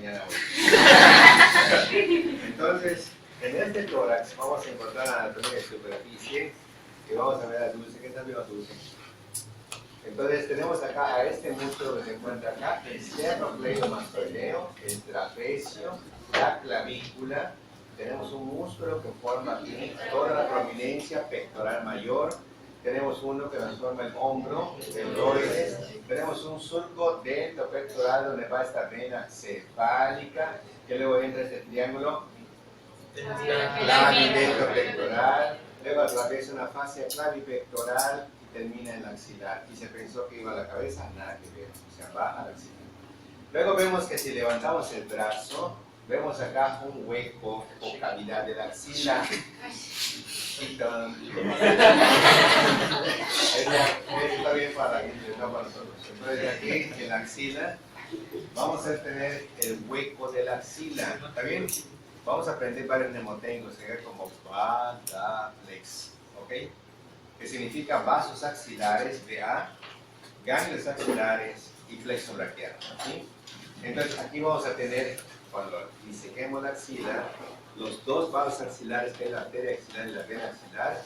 mañana hoy. Entonces, en este tórax vamos a encontrar la anatomía de superficie y vamos a ver a Dulce. ¿Qué tal veo a Dulce? Entonces tenemos acá a este músculo que se encuentra acá, el sternocleidomastoideo, el trapecio, la clavícula. Tenemos un músculo que forma aquí toda la prominencia pectoral mayor. Tenemos uno que nos forma el hombro, el lóredes. Tenemos un surco deltopectoral donde va esta vena cefálica, que luego entra este triángulo clavideltopectoral. Luego atraviesa una fascia clavipectoral y termina en la axilar. Y se pensó que iba a la cabeza, nada que ver, o sea, va a la axilar. Luego vemos que si levantamos el brazo, vemos acá un hueco o cavidad de la axila. Está bien para la gente, no para nosotros. Entonces aquí en la axila vamos a tener el hueco de la axila. ¿Está bien? Vamos a aprender varios mnemotecos como Badaflex, ¿ok? Que significa vasos axilares, VA, ganglios axilares y plexo braquial. ¿Sí? Entonces aquí vamos a tener, cuando disequemos la axila, los dos vasos axilares, que es la arteria axilar y la vena axilar,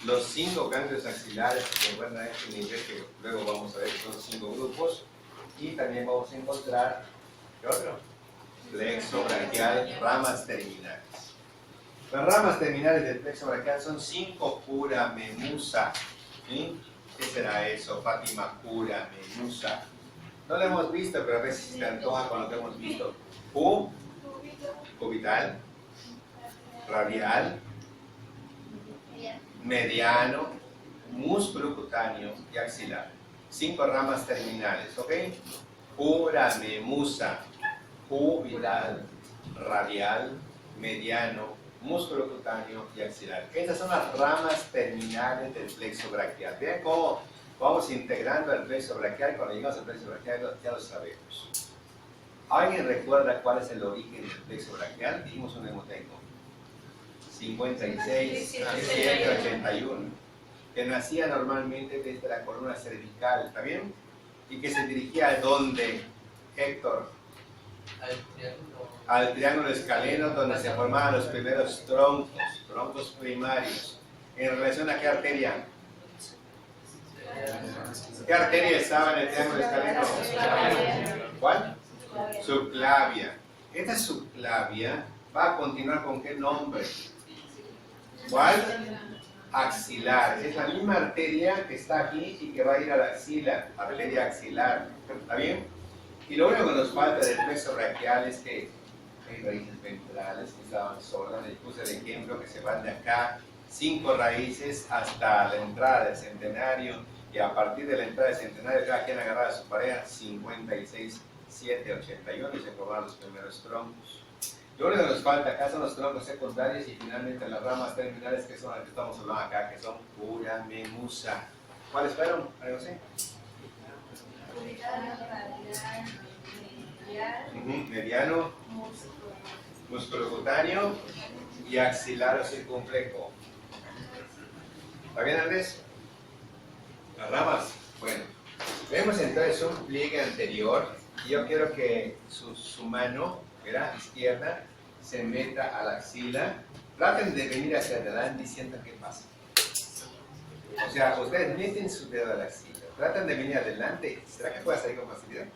los 5 ganglios axilares que se encuentran a este nivel, que luego vamos a ver que son 5 grupos, y también vamos a encontrar, ¿qué otro? Plexo braquial, ramas terminales. Las ramas terminales del plexo braquial son 5 pura memusa. ¿Sí? ¿Qué será eso? Fátima, pura memusa. No lo hemos visto, pero a veces se antoja con lo que hemos visto. Cubital, radial, mediano, músculo cutáneo y axilar. 5 ramas terminales, ¿ok? Pura memusa. Cubital, radial, mediano, músculo cutáneo y axilar. Estas son las ramas terminales del plexo braquial. Vean cómo vamos integrando el plexo braquial. Cuando llegamos al plexo braquial ya lo sabemos. ¿Alguien recuerda cuál es el origen del plexo braquial? Dijimos un mnemoteco. 56, 17, 81. Que nacía normalmente desde la columna cervical, ¿está bien? Y que se dirigía a dónde, Héctor. Al triángulo escaleno, donde se formaban los primeros troncos primarios. ¿En relación a qué arteria? ¿Qué arteria estaba en el triángulo escaleno? ¿Cuál? Subclavia. Esta subclavia va a continuar con qué nombre? ¿Cuál? Axilar. Es la misma arteria que está aquí y que va a ir a la axila, arteria axilar. ¿Está bien? Y lo único que nos falta del plexo braquial es que hay raíces ventrales que estaban sordas. Les puse el ejemplo que se van de acá 5 raíces hasta la entrada del centenario, y a partir de la entrada del centenario cada quien agarraba a su pareja 56, 7, 81 y se formaron los primeros troncos. Lo único que nos falta acá son los troncos secundarios y finalmente las ramas terminales, que son las que estamos hablando acá, que son pura memusa. ¿Cuáles fueron? ¿Algo así? Mediano, músculo cutáneo y axilar o circunflejo. ¿Está bien, Andrés? Las ramas. Bueno, vemos entonces un pliegue anterior y yo quiero que su mano, ¿verdad?, izquierda, se meta a la axila. Traten de venir hacia adelante y sientan qué pasa. O sea, ustedes meten su dedo a la axila. Tratan de venir adelante. ¿Será que puede salir con facilidad?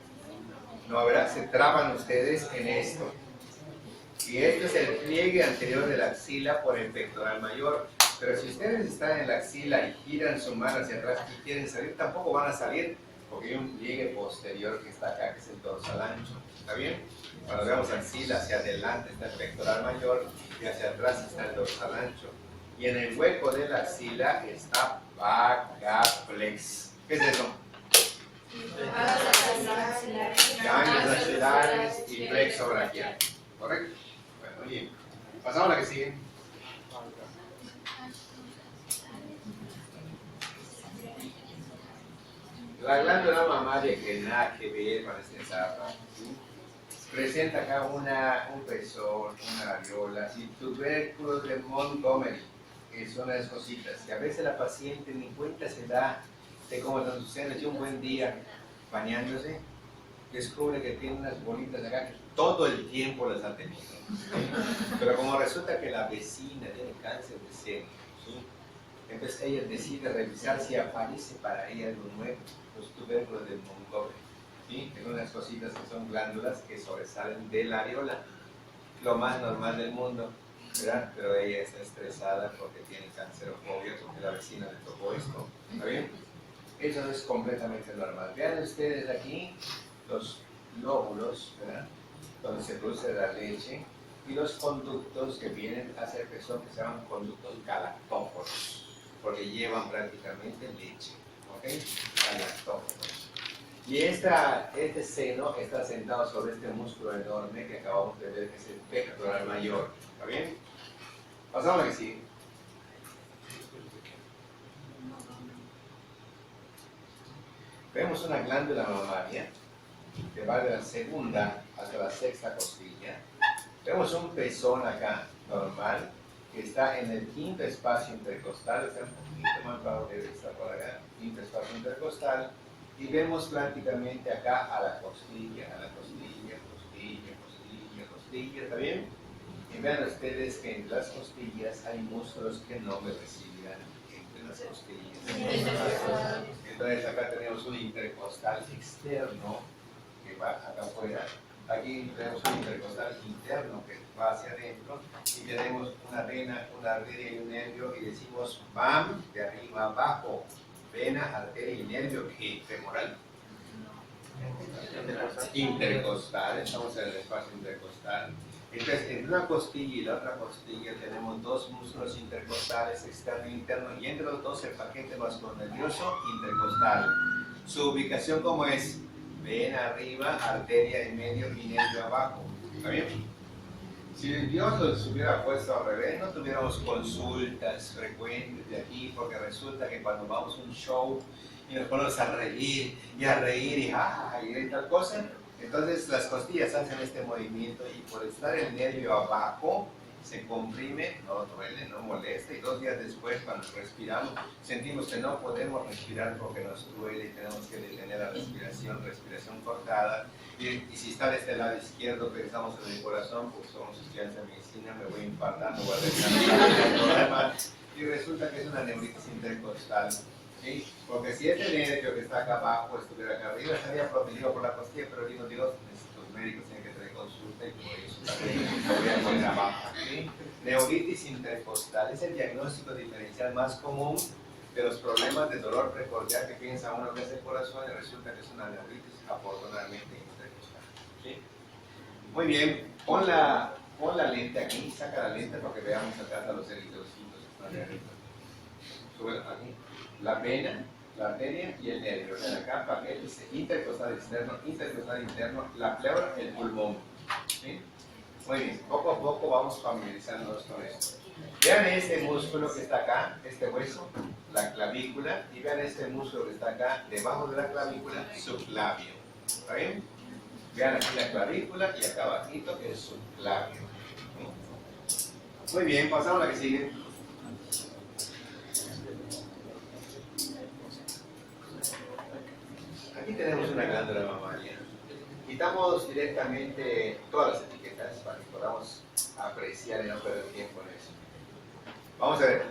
No, ¿verdad? Se traban ustedes en esto. Y esto es el pliegue anterior de la axila por el pectoral mayor. Pero si ustedes están en la axila y giran su mano hacia atrás y quieren salir, tampoco van a salir, porque hay un pliegue posterior que está acá, que es el dorsal ancho. ¿Está bien? Cuando veamos axila, hacia adelante está el pectoral mayor y hacia atrás está el dorsal ancho. Y en el hueco de la axila está Badaflex. ¿Qué es eso? Ganglios axilares y plexo braquial. ¿Correcto? Bueno, bien. Pasamos a la que sigue. La glándula mamaria, que nada que ver con esta etapa, presenta acá un pezón, una areola y tubérculos de Montgomery, que son las cositas. Y a veces la paciente ni cuenta se da de cómo están sus senos. Y un buen día bañándose, descubre que tiene unas bolitas acá que todo el tiempo las ha tenido. Pero como resulta que la vecina tiene cáncer de seno, ¿sí? Entonces ella decide revisar si aparece para ella algo nuevo, los tubérculos del Montgomery, ¿sí? En unas cositas que son glándulas que sobresalen de la areola, lo más normal del mundo, ¿verdad? Pero ella está estresada porque tiene cancerofobia, porque la vecina le tocó esto, ¿está bien? Eso es completamente normal. Vean ustedes aquí los lóbulos, ¿verdad? Donde se produce la leche, y los conductos que vienen a ser que se llaman conductos galactóforos, porque llevan prácticamente leche, ¿ok? Galactóforos. Y este seno está sentado sobre este músculo enorme que acabamos de ver, que es el pectoral mayor, ¿está bien? Pasamos a lo que sigue. Vemos una glándula mamaria que va de la segunda hasta la sexta costilla. Vemos un pezón acá, normal, que está en el quinto espacio intercostal, está un poquito más bajo que está por acá, quinto espacio intercostal, y vemos prácticamente acá a la costilla, costilla, ¿está bien? Y vean ustedes que en las costillas hay músculos que no me recibirán entre las costillas. Entonces acá tenemos un intercostal externo que va acá afuera. Aquí tenemos un intercostal interno que va hacia adentro y tenemos una vena, una arteria y un nervio y decimos VAM de arriba abajo, vena, arteria y nervio, ¿qué? Femoral. Intercostal, estamos en el espacio intercostal. Entonces, en una costilla y la otra costilla tenemos dos músculos intercostales, externo e interno, y entre los dos el paquete vascular-nervioso intercostal. Su ubicación, ¿cómo es? Vena arriba, arteria en medio y nervio abajo. ¿Está bien? Si Dios los hubiera puesto al revés, no tuviéramos consultas frecuentes de aquí, porque resulta que cuando vamos a un show y nos ponemos a reír y y tal cosa, entonces las costillas hacen este movimiento y por estar el nervio abajo se comprime, no duele, no molesta, y 2 días después cuando respiramos sentimos que no podemos respirar porque nos duele y tenemos que detener la respiración cortada, y si está de este lado izquierdo pensamos en el corazón, pues somos estudiantes de medicina, me voy a infartar, no voy a descansar, y resulta que es una neuritis intercostal. ¿Sí? Porque si este nervio que está acá abajo estuviera acá arriba, estaría protegido por la costilla, pero digo, Dios, los médicos tienen que tener consulta y por eso también lo voy a poner abajo. ¿Sí? Neuritis intercostal es el diagnóstico diferencial más común de los problemas de dolor precordial que piensa uno que es el corazón y resulta que es una neuritis afortunadamente intercostal. ¿Sí? Muy bien, pon la lente aquí, saca la lente para que veamos acá a los eritrocitos. Sube aquí. La vena, la arteria y el nervio. En acá, paquete intercostal externo, intercostal interno, la pleura, el pulmón. ¿Sí? Muy bien, poco a poco vamos familiarizándonos con esto. Vean este músculo que está acá, este hueso, la clavícula, y vean este músculo que está acá, debajo de la clavícula, subclavio. ¿Está bien? Vean aquí la clavícula y acá abajito que es subclavio. Muy bien, pasamos a la que sigue. Aquí tenemos una glándula mamaria. Quitamos directamente todas las etiquetas para que podamos apreciar y no perder tiempo en eso. Vamos a ver.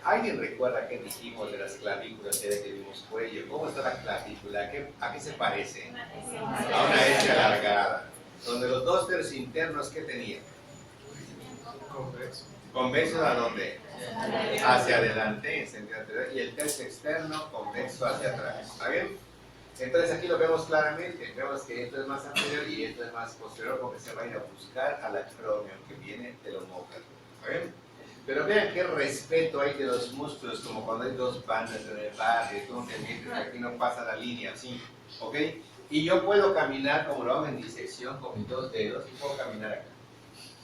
¿Alguien recuerda qué dijimos de las clavículas de que vimos cuello? ¿Cómo está la clavícula? ¿A qué se parece? A una S alargada. Donde los 2 tercios internos, ¿qué tenían? ¿Convexo a dónde? Hacia adelante, en sentido anterior. Y el tercio externo, convexo hacia atrás. ¿Está bien? Entonces aquí lo vemos claramente, vemos que esto es más anterior y esto es más posterior porque se va a ir a buscar al acromion que viene del omóplato. ¿Está bien? Pero vean qué respeto hay de los músculos, como cuando hay 2 bandas en el barrio, tú te metes aquí no pasa la línea, así, ¿ok? Y yo puedo caminar como lo hago en disección con mis 2 dedos y puedo caminar acá.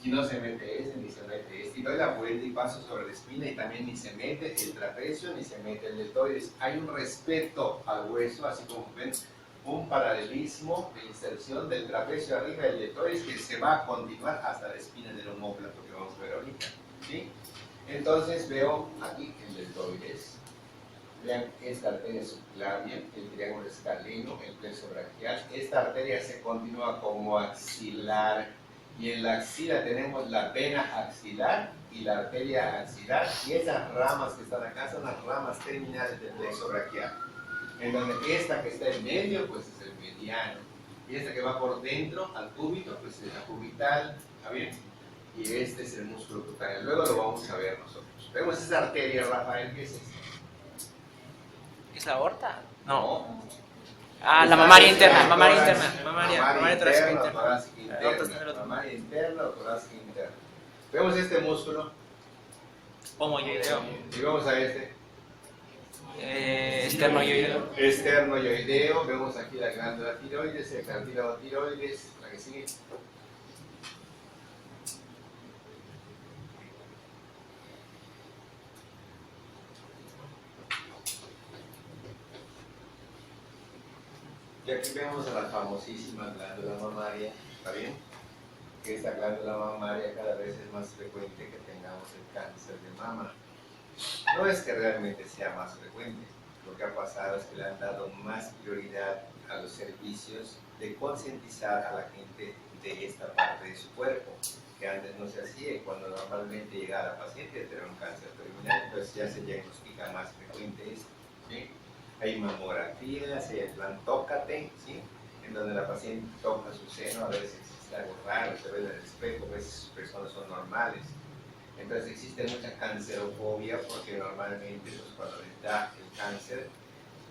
Y no se mete este ni se mete este. Y doy la vuelta y paso sobre la espina y también ni se mete el trapecio ni se mete el deltoides. Hay un respeto al hueso, así como ven, un paralelismo de inserción del trapecio arriba del deltoides que se va a continuar hasta la espina del omóplato que vamos a ver ahorita. ¿Sí? Entonces veo aquí el deltoides, Vean esta arteria subclavia, el triángulo escaleno, el plexo braquial. Esta arteria se continúa como axilar y en la axila tenemos la vena axilar y la arteria axilar, y esas ramas que están acá son las ramas terminales del plexo braquial, en donde esta que está en medio pues es el mediano y esta que va por dentro al cúbito pues es la cubital, ¿está bien? Y este es el músculo cutáneo. Luego lo vamos a ver nosotros. Vemos esa arteria, Rafael, ¿qué es esta? ¿Es la aorta? No. Ah, la mamaria interna, mamaria interna, Mamaria torácica interna, interna. torácica La aorta está en el interna, otro. mamaria interna o torácica interna. Vemos este músculo Homoyoideo. y vemos a este Esternoyoideo. esternoyoideo. Vemos aquí la glándula tiroides, el cartílago tiroides, la que sigue. Y aquí vemos a la famosísima glándula mamaria, ¿está bien? Que esta glándula mamaria cada vez es más frecuente que tengamos el cáncer de mama. No es que realmente sea más frecuente, lo que ha pasado es que le han dado más prioridad a los servicios de concientizar a la gente de esta parte de su cuerpo, que antes no se hacía, y cuando normalmente llegaba la paciente a tener un cáncer terminal, entonces ya se diagnostica más frecuente esto, ¿sí? Hay mamografías, hay el plan Tócate, ¿sí? En donde la paciente toca su seno a ver si existe algo raro, se ve en el espejo, ve si sus personas son normales. Entonces existe mucha cancerofobia porque normalmente pues, cuando les da el cáncer,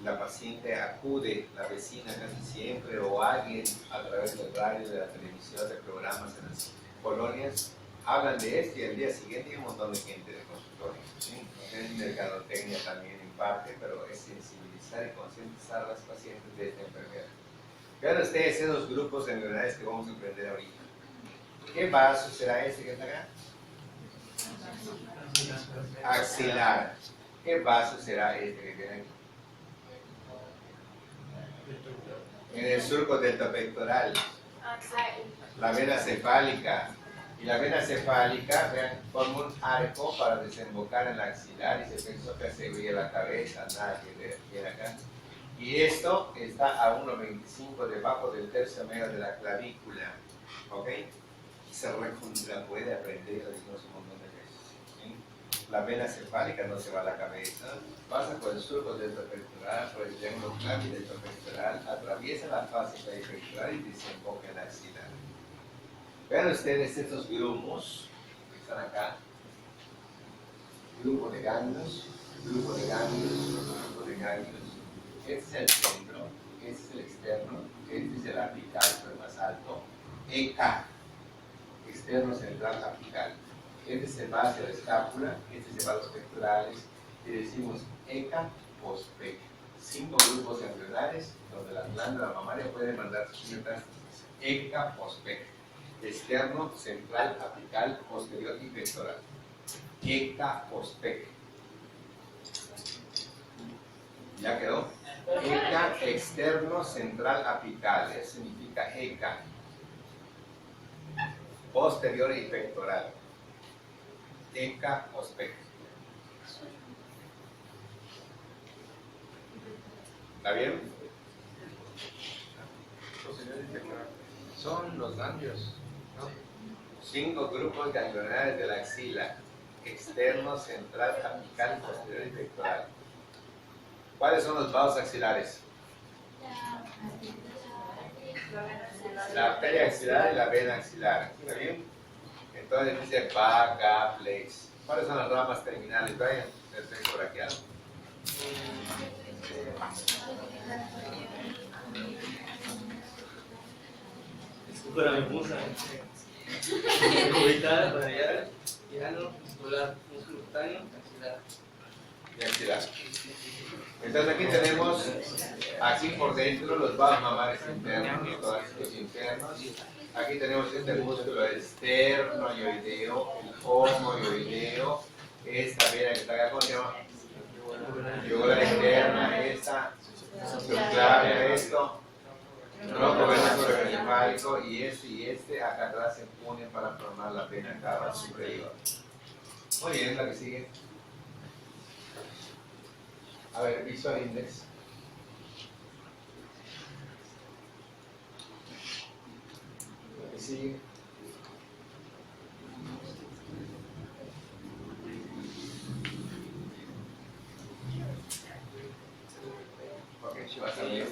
la paciente acude, la vecina casi siempre o alguien a través del radio, de la televisión, de programas en las colonias, hablan de esto y al día siguiente hay un montón de gente de consultorio. ¿Sí? Es mercadotecnia también en parte, pero es sensibilizar y concientizar a las pacientes de esta enfermedad. Vean ustedes esos grupos de enfermedades que vamos a aprender ahorita. ¿Qué vaso será este que está acá? Axilar. ¿Qué vaso será este que tiene aquí? En el surco deltopectoral. La vena cefálica. Y la vena cefálica, vean, forma un arco para desembocar en la axilar y se pensó que se veía la cabeza, nada que ver, viene acá. Y esto está a 1,25 debajo del tercio medio de la clavícula, ¿ok? Se recontra puede aprender, lo dijimos un montón de veces, ¿sí? La vena cefálica no se va a la cabeza, pasa por el surco deltopectoral, por el triángulo clavi deltopectoral, atraviesa la fascia pectoral y desemboca en la axilar. Vean ustedes estos grumos que están acá, grupo de ganglios, grupo de ganglios, grupo de ganglios. Este es el centro, este es el externo, este es el apical, pero más alto, EK, externo central apical. Este se va hacia la escápula, este se va a los pectorales, y decimos EK post-PEC. 5 grupos embrionales donde la glándula mamaria puede mandar sus metástasis. EK post-PEC. Externo, central, apical, posterior y pectoral. EK post-PEC. ¿Ya quedó? EK externo, central, apical. Eso significa EK. Posterior y pectoral. EK post-PEC. ¿Está bien? Son los ganglios, ¿no? 5 grupos ganglionales de la axila, externo, central, apical, posterior y pectoral. ¿Cuáles son los vasos axilares? La arteria axilar y la vena axilar. ¿Está bien? Entonces dice vaca, flex. ¿Cuáles son las ramas terminales, Brian, del plexo braquial? Escúpera me pusa. Cubital, radial, llano, muscular, músculo cutáneo, axilar. Y axilar. Entonces aquí tenemos, aquí por dentro, los vasos mamarios internos, los torácicos internos. Aquí tenemos este músculo esternoyoideo, el homoyoideo, esta vena que está acá, ¿cómo se llama? Yugular externa, esta, subclavia, esto, tronco venoso encefálico y este acá atrás se unen para formar la vena cava superior. Muy bien, la que sigue. A ver, visual index. Lo que sigue. Ok, vas a ver.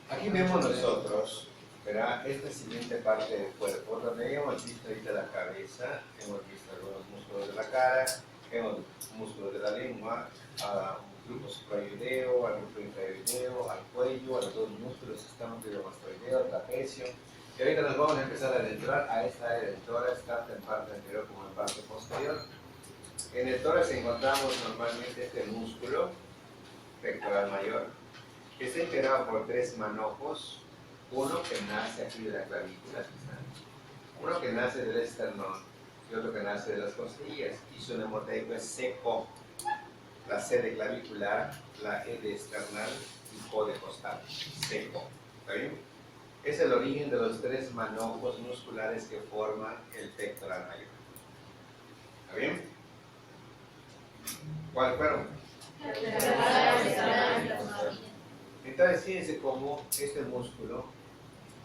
Aquí vemos nosotros, ¿verdad? Esta siguiente parte del cuerpo, donde hemos visto ahorita la cabeza, hemos visto algunos músculos de la cara, hemos músculos de la lengua, un grupo suprayoideo, al grupo infrayoideo, al cuello, a los dos músculos que están gliomastoideo, trapecio. Y ahorita nos vamos a empezar a adentrar a esta área del tórax, tanto en parte anterior como en parte posterior. En el tórax encontramos normalmente este músculo pectoral mayor, que está integrado por tres manojos, uno que nace aquí de la clavícula, uno que nace del esternón y otro que nace de las costillas, y su nemoteico es seco, la C de clavicular, la E de esternal y O de costal, seco, ¿está bien? Es el origen de los tres manojos musculares que forman el pectoral mayor, ¿está bien? ¿Cuáles fueron? Entonces, fíjense cómo este músculo,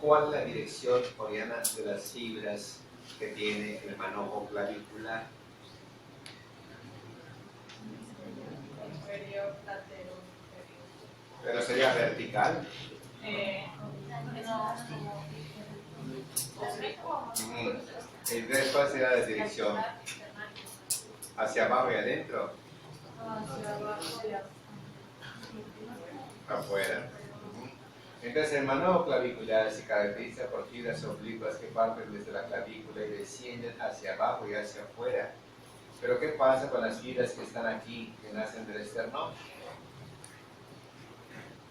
cuál es la dirección, Oriana, de las fibras que tiene el manojo clavicular. Inferior, latero, inferior. Pero sería vertical. Entonces, ¿cuál sería la dirección? ¿Hacia abajo y adentro? Hacia abajo y Afuera. Entonces el manojo clavicular se caracteriza por fibras oblicuas que parten desde la clavícula y descienden hacia abajo y hacia afuera. Pero ¿qué pasa con las fibras que están aquí, que nacen del esternón?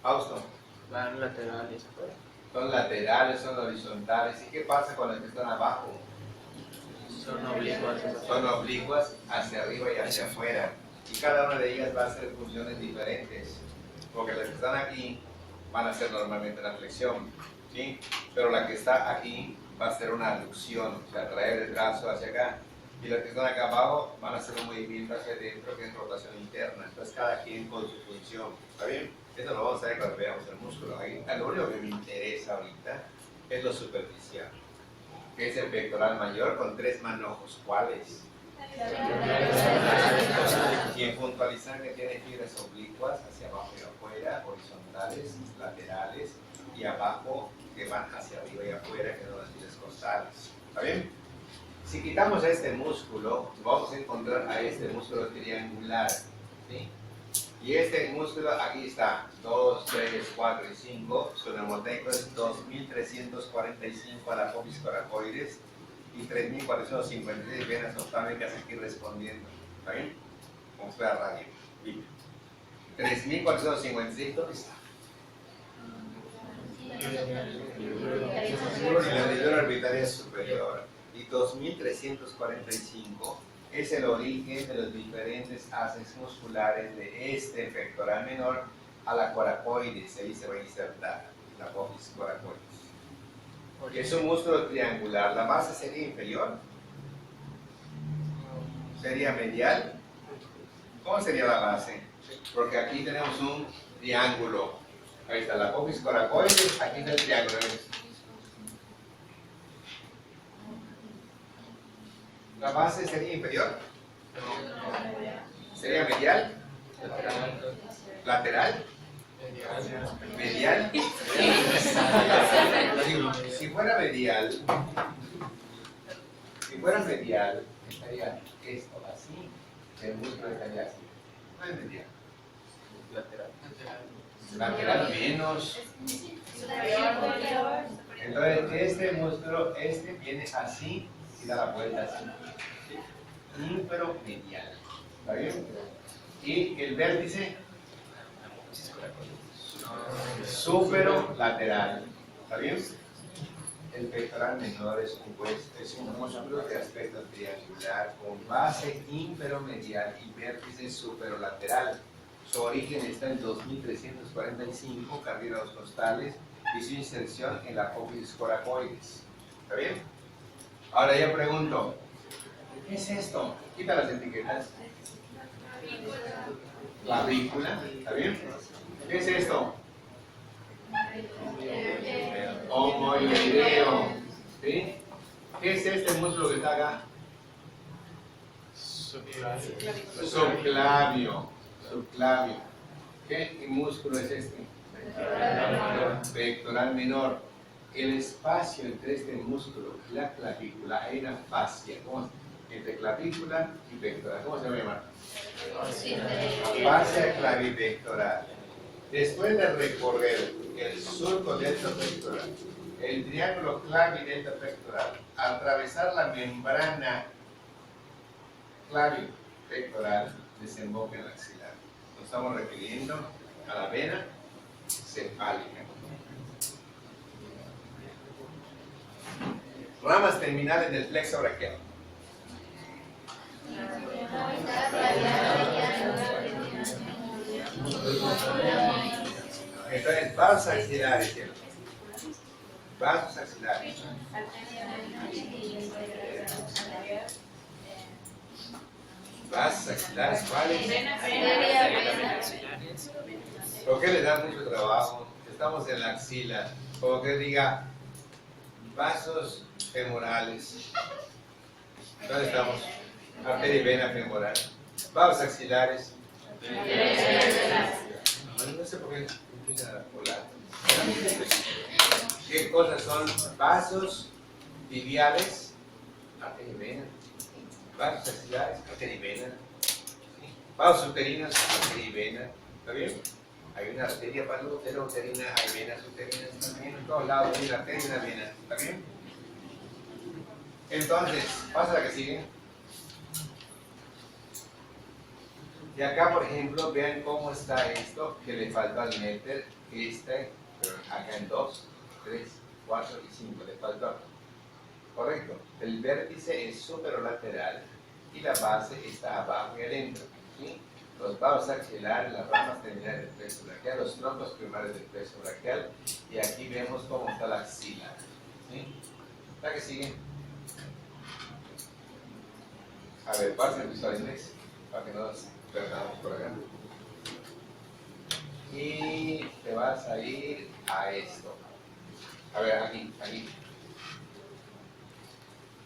Fausto. Van laterales afuera. Son laterales, son horizontales. ¿Y qué pasa con las que están abajo? Son oblicuas. Son oblicuas hacia arriba y hacia afuera. Y cada una de ellas va a hacer funciones diferentes. Porque las que están aquí van a hacer normalmente una flexión, ¿sí? Pero la que está aquí va a hacer una aducción, o sea, traer el brazo hacia acá. Y las que están acá abajo van a hacer un movimiento hacia adentro, que es rotación interna. Entonces cada quien con su función, ¿está bien? Eso lo vamos a ver cuando veamos el músculo. Ahí, lo único que me interesa ahorita es lo superficial, que es el pectoral mayor con tres manojos. ¿Cuáles? Y en puntualizar que tiene fibras oblicuas hacia abajo y afuera, horizontales, laterales y abajo que van hacia arriba y afuera, que son las fibras costales. ¿Está bien? Si quitamos a este músculo, vamos a encontrar a este músculo triangular, ¿sí? Y este músculo aquí está, 2, 3, 4 y 5, su nemoteico es 2345 a la apófisis coracoides y 3456 venas oftálmicas aquí respondiendo. ¿Está bien? Como si fuera radio. 3456, ¿dónde está? La medula orbitaria superior. Y 2345 es el origen de los diferentes haces musculares de este pectoral menor a la coracoides. Ahí se va a insertar la apófisis coracoides. Es un músculo triangular. ¿La base sería inferior? ¿Sería medial? ¿Cómo sería la base? Porque aquí tenemos un triángulo. Ahí está la apófisis coracoides, aquí está el triángulo. ¿La base sería inferior? ¿Sería medial? ¿Lateral? ¿Medial? Si fuera medial, estaría esto así, el músculo estaría así. No es medial. Lateral menos. Entonces este músculo, viene así y da la vuelta así. Infromedial. ¿Está bien? Y el vértice superolateral. ¿Está bien? El pectoral menor es un músculo de aspecto triangular con base infromedial y vértice superolateral. Su origen está en 2345, cartílagos costales, y su inserción en la apófisis coracoides. ¿Está bien? Ahora yo pregunto, ¿Qué es esto? Quita las etiquetas. Clavícula, ¿está bien? ¿Qué es esto? Homoideo. ¿Sí? ¿Qué es este músculo que está acá? Subclavio. Subclavio. ¿Qué músculo es este? Pectoral menor. El espacio entre este músculo y la clavícula hay una fascia. ¿Cómo? Entre clavícula y pectoral. ¿Cómo se va a llamar? Fascia clavipectoral. Después de recorrer el surco deltopectoral, el triángulo clavi-deltopectoral, atravesar la membrana clavipectoral, desemboca en la axilar. Nos estamos refiriendo a la vena cefálica. Ramas terminales del plexo braquial. Entonces, vasos axilares, ¿cierto? Vasos axilares. Vasos axilares, ¿cuáles? ¿Por qué les da mucho trabajo? Estamos en la axila. Como que diga, vasos femorales. ¿Dónde estamos? Arteria y vena femoral. Vasos axilares. No sé por qué empieza a volar. ¿Qué cosas son? Vasos tibiales, arteria y vena. Vasos axilares, arteria y vena. Vasos uterinos, arteria y vena. ¿Está bien? Hay una arteria para la uterina, hay venas uterinas también. En todos lados hay una arteria y una vena. ¿Está bien? Entonces, pasa a la que sigue. Y acá, por ejemplo, vean cómo está esto que le faltó al meter. Pero acá en 2, 3, 4 y 5 le faltó. Correcto. El vértice es superolateral y la base está abajo y adentro. ¿Sí? Los vasos axilares, las ramas terminales del plexo braquial, los troncos primarios del plexo braquial. Y aquí vemos cómo está la axila. ¿Sí? ¿La que sigue? A ver, pasen visualizaciones para que no nos perdamos por acá. Y te vas a ir a esto. A ver, aquí.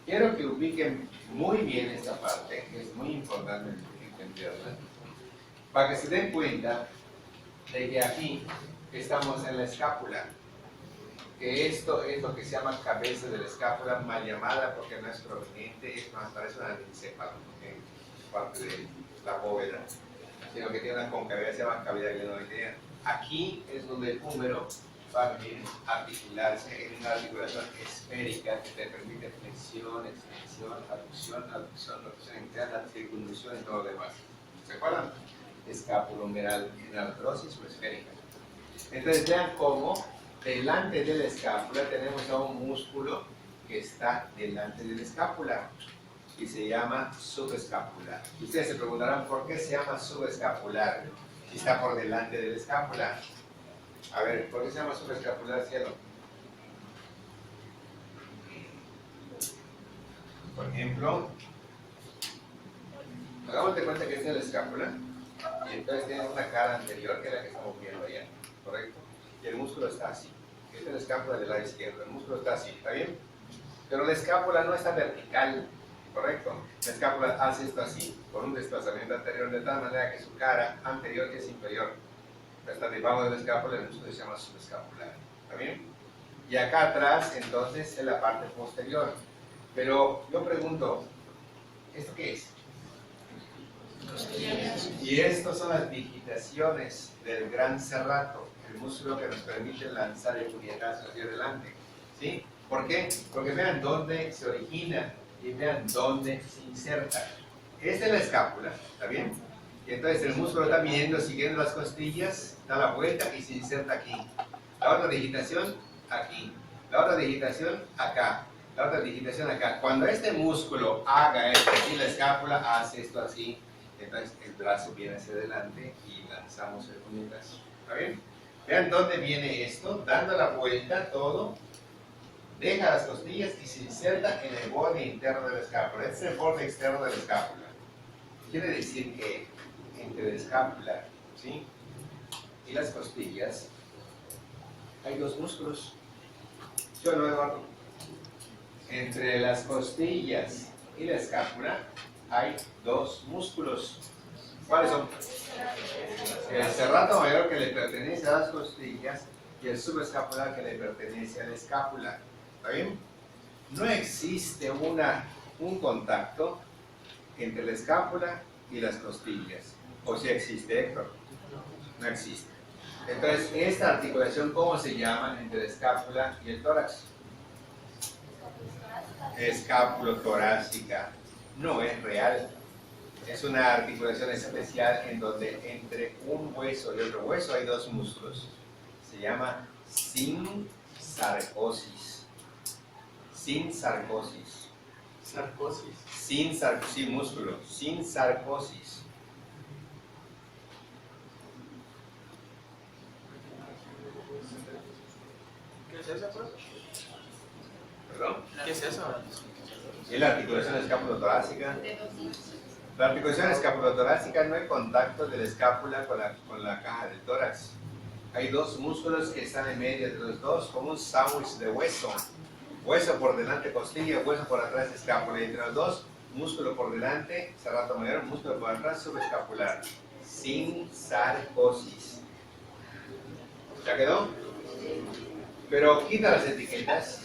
Quiero que ubiquen muy bien esta parte, que es muy importante entenderla, para que se den cuenta de que aquí estamos en la escápula. Que esto es lo que se llama cabeza de la escápula, mal llamada porque no es proveniente, es más, parece una encéfalo, en parte de la bóveda, sino que tiene una concavidad, se llama cavidad glenoidea. Aquí es donde el húmero va a articularse en una articulación esférica que te permite flexión, extensión, aducción interna, circunducción y todo lo demás. ¿Se acuerdan? Escapulohumeral en artrosis o esférica. Entonces vean cómo delante de la escápula tenemos a un músculo que está delante de la escápula y se llama subescapular. Ustedes se preguntarán por qué se llama subescapular si está por delante de la escápula. A ver, ¿por qué se llama subescapular, cielo? Por ejemplo, hagamos de cuenta que esta es la escápula y entonces tiene una cara anterior que es la que estamos viendo allá, ¿correcto? Y el músculo está así. Esta es la escápula del lado izquierdo, el músculo está así, ¿está bien? Pero la escápula no está vertical, ¿correcto? La escápula hace esto así, con un desplazamiento anterior, de tal manera que su cara anterior es inferior. Está debajo de la escápula, el músculo se llama subescapular, ¿está bien? Y acá atrás, entonces, es la parte posterior. Pero yo pregunto, ¿esto qué es? Y estas son las digitaciones del gran serrato, el músculo que nos permite lanzar el puñetazo hacia adelante. ¿Sí? ¿Por qué? Porque vean dónde se origina y vean dónde se inserta. Esta es la escápula, ¿está bien? Y entonces el músculo está viniendo, siguiendo las costillas, da la vuelta y se inserta aquí. La otra digitación, aquí. La otra digitación, acá. La otra digitación, acá. Cuando este músculo haga esto, aquí la escápula hace esto así, entonces el brazo viene hacia adelante y lanzamos el puñetazo. ¿Está bien? Vean dónde viene esto, dando la vuelta todo deja las costillas y se inserta en el borde interno de la escápula. Este es el borde externo de la escápula. Quiere decir que entre la escápula, ¿sí?, y las costillas hay dos músculos. ¿Sí o no, Eduardo? Entre las costillas y la escápula hay dos músculos. ¿Cuáles son? El serrato mayor, que le pertenece a las costillas, y el subescapular, que le pertenece a la escápula. ¿Está bien? No existe un contacto entre la escápula y las costillas. ¿O si existe, Héctor? No existe. Entonces, esta articulación, ¿cómo se llama entre la escápula y el tórax? Escapulotorácica. No es real. Es una articulación especial en donde entre un hueso y otro hueso hay dos músculos. Se llama sinsarcosis. Sinsarcosis. Sarcosis. Sí, músculo. Sinsarcosis. ¿Qué es eso, profe? ¿Perdón? ¿Qué es eso? Es la articulación escapulotorácica. La articulación escapulotorácica, no hay contacto de la escápula con la caja del tórax. Hay dos músculos que están en medio de los dos, como un sándwich de hueso. Hueso por delante, costilla, hueso por atrás, escápula. Y entre los dos, músculo por delante, serrato mayor, músculo por atrás, subescapular. Sinsarcosis. ¿Ya quedó? Pero quita las etiquetas.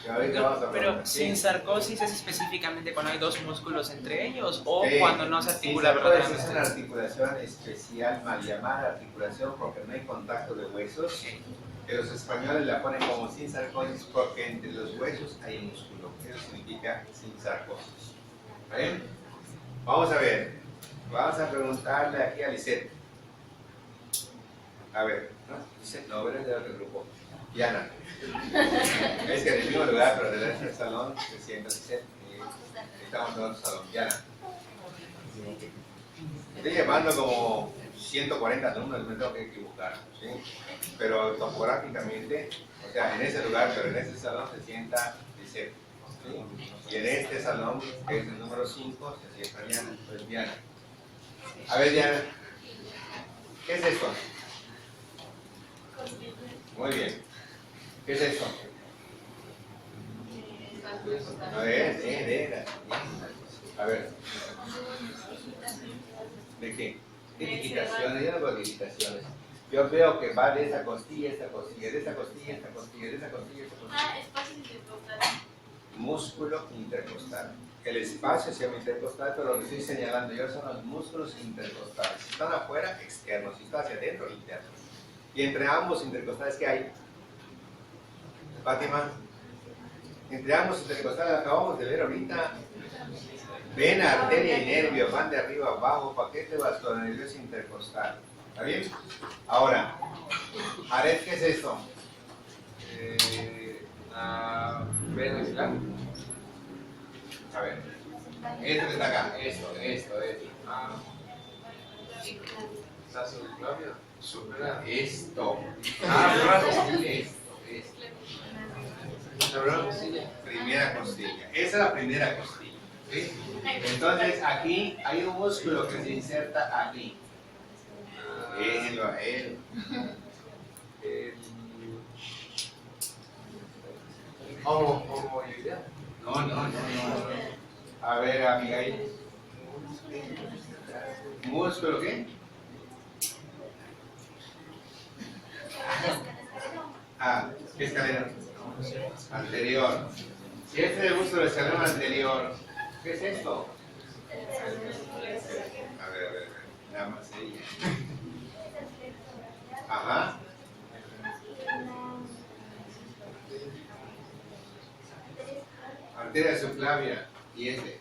Que ahorita vamos a Pero hablar. sin sarcosis es específicamente cuando hay dos músculos entre ellos o Sí, cuando no se articula sinsarcosis es una verdaderamente. articulación especial, mal llamada articulación, porque no hay contacto de huesos. Que los españoles la ponen como sinsarcosis porque entre los huesos hay músculo. Eso significa sinsarcosis. ¿Bien? Vamos a ver. Vamos a preguntarle aquí a Lisette. A ver, ¿no? Lisette, no, eres de otro grupo. Diana. Es que en el mismo lugar, pero del el salón se sienta Lisette. Estamos en otro salón. Diana. Estoy llevando como 140 alumnos, me tengo que equivocar, ¿sí? Pero topográficamente, o sea, en ese lugar, pero en ese salón se sienta Lisette, ¿sí? Y en este salón, que es el número 5, se sienta Diana. Entonces, Diana. A ver, Diana, ¿qué es esto? Muy bien. ¿Qué es esto? A ver, a ver. ¿De qué? Digitaciones, yo no veo digitaciones. Yo veo que va de esa costilla a esta costilla, de esa costilla a esta costilla, de esa costilla a esta costilla. Espacio intercostal. Músculo intercostal. El espacio se llama intercostal, pero lo que estoy señalando yo son los músculos intercostales. Si están afuera, externos. Si están hacia adentro, internos. Y entre ambos intercostales, ¿qué hay? Fátima. Entre ambos intercostales, acabamos de ver ahorita. Vena, arteria y nervio van de arriba a abajo, paquete vascular nervioso intercostal. ¿Está bien? Ahora, Aret, ¿qué es esto? La vena axilar. A ver, esto que está acá, esto. La subclavia. Supera. Esto. Ah, Esto. La primera costilla. Primera costilla. Esa es la primera costilla. ¿Sí? Entonces, aquí hay un músculo que se inserta aquí. Déjenlo a él. Homoideal. No. A ver, Abigail. ¿Músculo qué? ¿Qué escalera? Anterior. Si este es el músculo escalera anterior, ¿qué es esto? A ver, nada más ella. Ajá. Arteria subclavia. ¿Y este?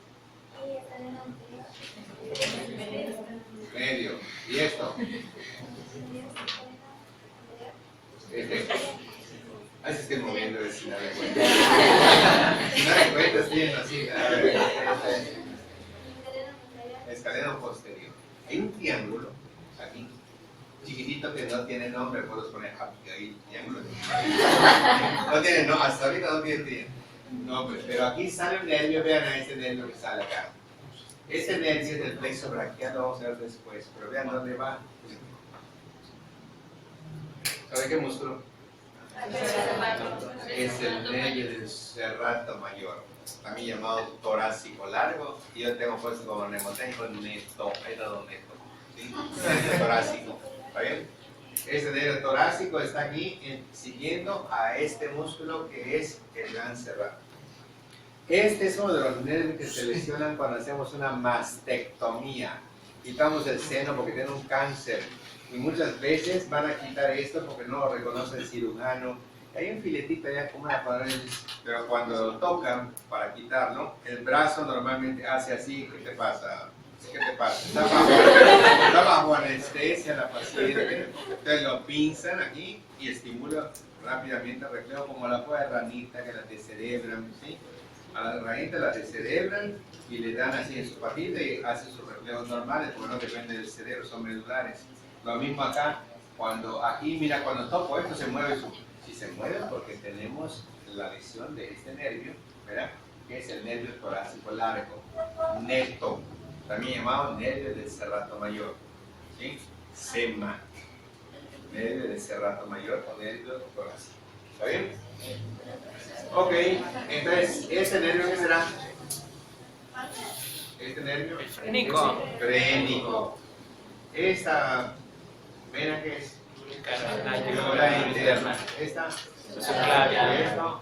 Medio. ¿Y esto? Este. Ahí se estoy moviendo de si no me cuenta. Si no me cuenta, estoy yendo así. A ver, escalera posterior. Hay un triángulo aquí, chiquitito. filetito que no tiene nombre, puedes poner Abigail triángulo. No tiene, no, hasta ahorita no tiene nombre, pero aquí sale un nervio, vean a este nervio que sale acá. Este nervio es el plexo braquial, lo vamos a ver después, pero vean dónde va. ¿Sabe qué músculo? Es el nervio del serrato mayor, también llamado torácico largo, y yo tengo puesto como mnemotécnico neto, ahí dado neto, ¿sí? Nervio torácico, ¿está bien? Este nervio torácico está aquí siguiendo a este músculo que es el gran serrato. Este es uno de los nervios que se lesionan cuando hacemos una mastectomía. Quitamos el seno porque tiene un cáncer. Y muchas veces van a quitar esto porque no lo reconoce el cirujano. Hay un filetito ya como una parálisis, pero cuando lo tocan para quitarlo, el brazo normalmente hace así. ¿Qué te pasa? ¿Qué te pasa? Está bajo anestesia la paciente. Entonces lo pinzan aquí y estimulan rápidamente el reflejo como la puede ranita que la descerebran, ¿sí? A la ranita la descerebran y le dan así en su patita y hacen sus reflejos normales porque no depende del cerebro, son medulares. Lo mismo acá, cuando aquí, mira, cuando toco esto se mueve, si se mueve porque tenemos la lesión de este nervio, ¿verdad? Que es el nervio torácico largo, neto, también llamado nervio del serrato mayor, ¿sí? SEMA, nervio del serrato mayor o nervio torácico, ¿está bien? Ok, entonces, ¿este nervio qué será? ¿Este nervio? Frénico. Frénico. Esta vena que es Carotida interna. Esta subclavia, esto,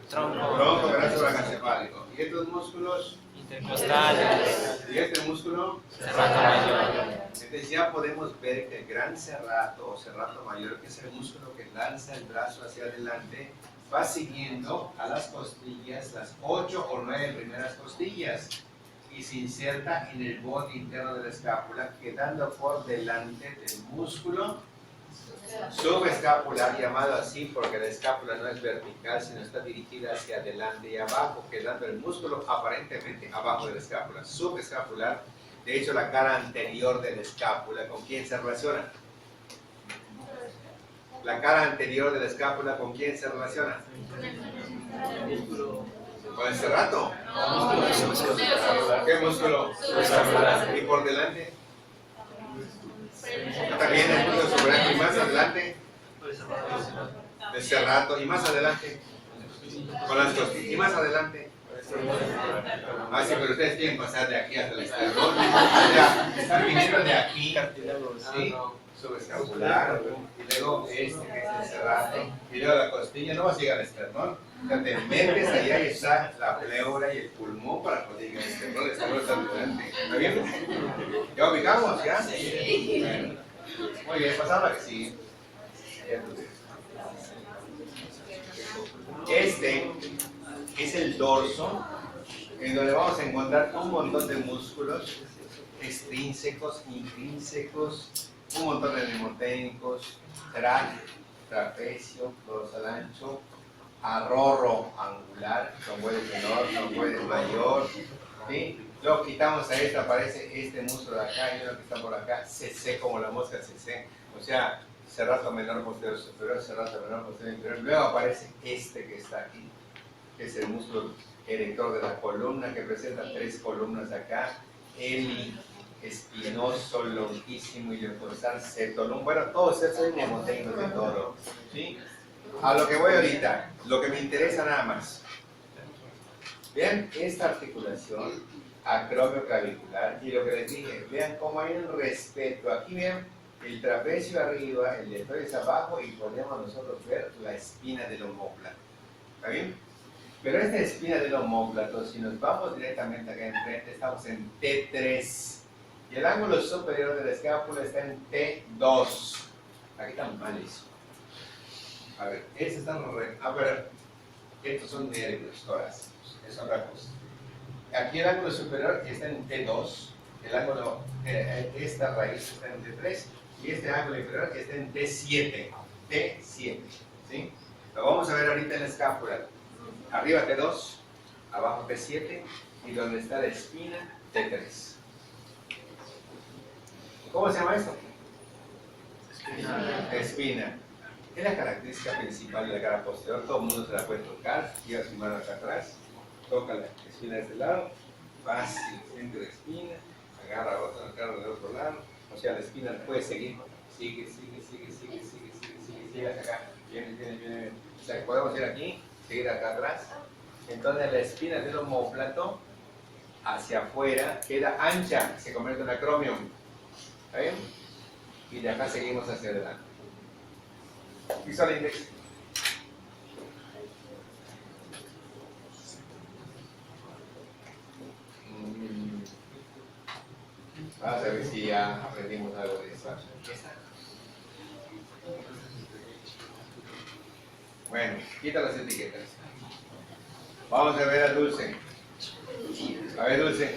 tronco, tronco graso brachiocefálico. Y estos músculos, intercostales, y este músculo, serrato mayor. entonces ya podemos ver que el gran serrato o serrato mayor, que es el músculo que lanza el brazo hacia adelante, va siguiendo a las costillas, las 8 o 9 primeras costillas, y se inserta en el borde interno de la escápula, quedando por delante del músculo subescapular, llamado así porque la escápula no es vertical, sino está dirigida hacia adelante y abajo, quedando el músculo aparentemente abajo de la escápula, subescapular. De hecho, la cara anterior de la escápula, ¿con quién se relaciona? La cara anterior de la escápula, ¿con quién se relaciona? ¿Con el serrato? ¿Qué músculo? ¿Y por delante? También el músculo supremo. ¿Y más adelante? El serrato. ¿Y más adelante? Con las costillas. ¿Y más adelante? Ah, sí, pero ustedes tienen que pasar de aquí hasta el esternón. Ya, están viniendo de aquí, ¿sí? Subescapular, y luego este que es el serrato, y luego la costilla, no vas a llegar al esternón, o sea, te metes allá y está la pleura y el pulmón para poder llegar al esternón, el esternón está delante. ¿Está bien? ¿Ya ubicamos? ¿Ya? Sí. Bueno, muy bien, pasamos a la que sigue. Este es el dorso, en donde vamos a encontrar un montón de músculos extrínsecos, intrínsecos, un montón de mnemotécnicos, trapecio, dorsal ancho, arrorro angular, tromboides menor, tromboides mayor, ¿sí? Luego quitamos a esta, aparece este músculo de acá y uno que está por acá, CC como la mosca CC, o sea, serrato menor posterior superior, serrato menor posterior inferior. Luego aparece este que está aquí, que es el músculo erector de la columna, que presenta 3 columnas acá, el espinoso, longuísimo y dorsal septolum. Bueno, todos estos mnemotécnicos de todo, ¿sí? A lo que voy ahorita, lo que me interesa nada más. Vean esta articulación acromioclavicular y lo que les dije, vean cómo hay un respeto. Aquí vean el trapecio arriba, el deltoides abajo y podemos nosotros ver la espina del omóplato. ¿Está bien? Pero esta espina del omóplato, si nos vamos directamente acá enfrente, estamos en T3. Y el ángulo superior de la escápula está en T2. Aquí están mal eso. A ver, estos están a ver, estos son nervios torácicos, es otra cosa. Aquí el ángulo superior está en T2, el ángulo, esta raíz está en T3 y este ángulo inferior está en T7. T7, ¿sí? Lo vamos a ver ahorita en la escápula. Arriba T2, abajo T7 y donde está la espina T3. ¿Cómo se llama esto? Espina. Es la característica principal de la cara posterior. Todo el mundo se la puede tocar. Lleva su mano acá atrás. Toca la espina de este lado. Fácil. Centro de espina. Agarra otra, agarra del otro lado. O sea, la espina puede seguir. Sigue hasta acá. Viene. O sea, podemos ir aquí, seguir acá atrás. Entonces la espina del omóplato hacia afuera queda ancha, se convierte en acromion. ¿Está bien? Y de acá seguimos hacia adelante. Visual index. Vamos a ver si ya aprendimos algo de eso. Bueno, quita las etiquetas. Vamos a ver a Dulce. A ver, Dulce,